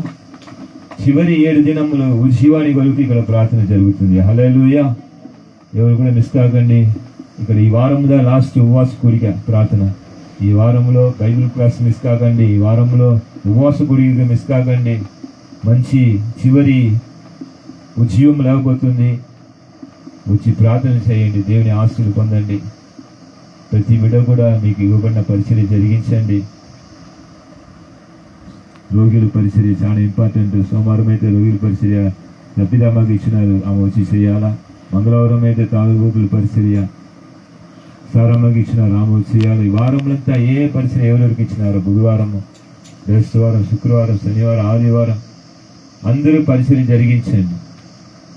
చివరి 7 దినములు ఉజ్జీవాని కొరకు ఇక్కడ ప్రార్థన జరుగుతుంది. హల్లెలూయా. ఎవరు కూడా మిస్ కాకండి. ఇక్కడ ఈ వారంలో లాస్ట్ ఉపవాస కూడిక ప్రార్థన. ఈ వారంలో బైబిల్ క్లాస్ మిస్ కాకండి. ఈ వారంలో ఉపవాస కూడిక మిస్ కాకండి. మంచి చివరి ఉజ్జీవం లేకపోతుంది. వచ్చి ప్రార్థన చేయండి, దేవుని ఆశీస్సులు పొందండి. ప్రతి బిడ్డ కూడా మీకు ఇవ్వబడిన పరిచర్య జరిగించండి. రోగుల పరిచర్య చాలా ఇంపార్టెంట్. సోమవారం అయితే రోగుల పరిచర్య రబ్బిదామాకి ఇచ్చినారు, ఆమె వచ్చి చేయాలా. మంగళవారం అయితే తాగుబోతుల పరిచర్య సారమ్మకి ఇచ్చినారు, ఆమె వచ్చి చేయాలి. ఈ వారంలంతా ఏ పరిచర్య ఎవరెవరికి ఇచ్చినారో, బుధవారము, బృహస్పతివారం, శుక్రవారం, శనివారం, ఆదివారం అందరూ పరిచర్య జరిగించండి.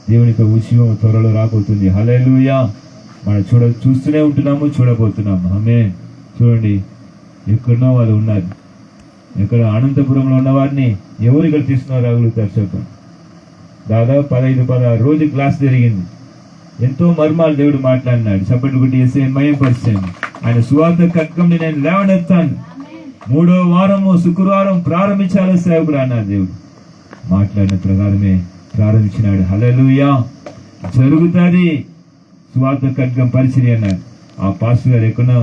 దేవునితో ఉజ్జీవం త్వరలో రాబోతుంది. హల్లెలూయా. మనం చూస్తూనే ఉంటున్నాము, చూడబోతున్నాము. ఆమేన్. చూడండి, ఎక్కడో వాళ్ళు ఉన్నారు. ఎక్కడ అనంతపురంలో ఉన్న వారిని ఎవరు ఇక్కడ తీసుకున్నారు రాగలుగుతారు చెప్పండి. దాదాపు 15-16 రోజు క్లాస్ జరిగింది. ఎంతో మర్మాలు దేవుడు మాట్లాడినాడు. చప్పట్లు కొట్టి వేసే మయంపరిచాను. ఆయన సువార్త ఖడ్గంని నేను లేవనెత్తాను. 3వ వారము శుక్రవారం ప్రారంభించాలి సేవకుడు అన్నారు. దేవుడు మాట్లాడిన ప్రకారమే ప్రారంభించినాడు. హల్లెలూయా. జరుగుతుంది సువార్త ఖడ్గం పరిచర్య అన్నారు. ఆ పాస్టర్ గారు ఎక్కడో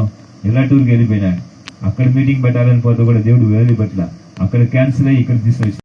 ఎల్లటూరుకి వెళ్ళిపోయినాడు. అక్కడ మీటింగ్ పెట్టాలని పోతే కూడా దేవుడు వెళ్ళి పట్ల అక్కడ క్యాన్సిల్ అయ్యి ఇక్కడ తీసుకొచ్చి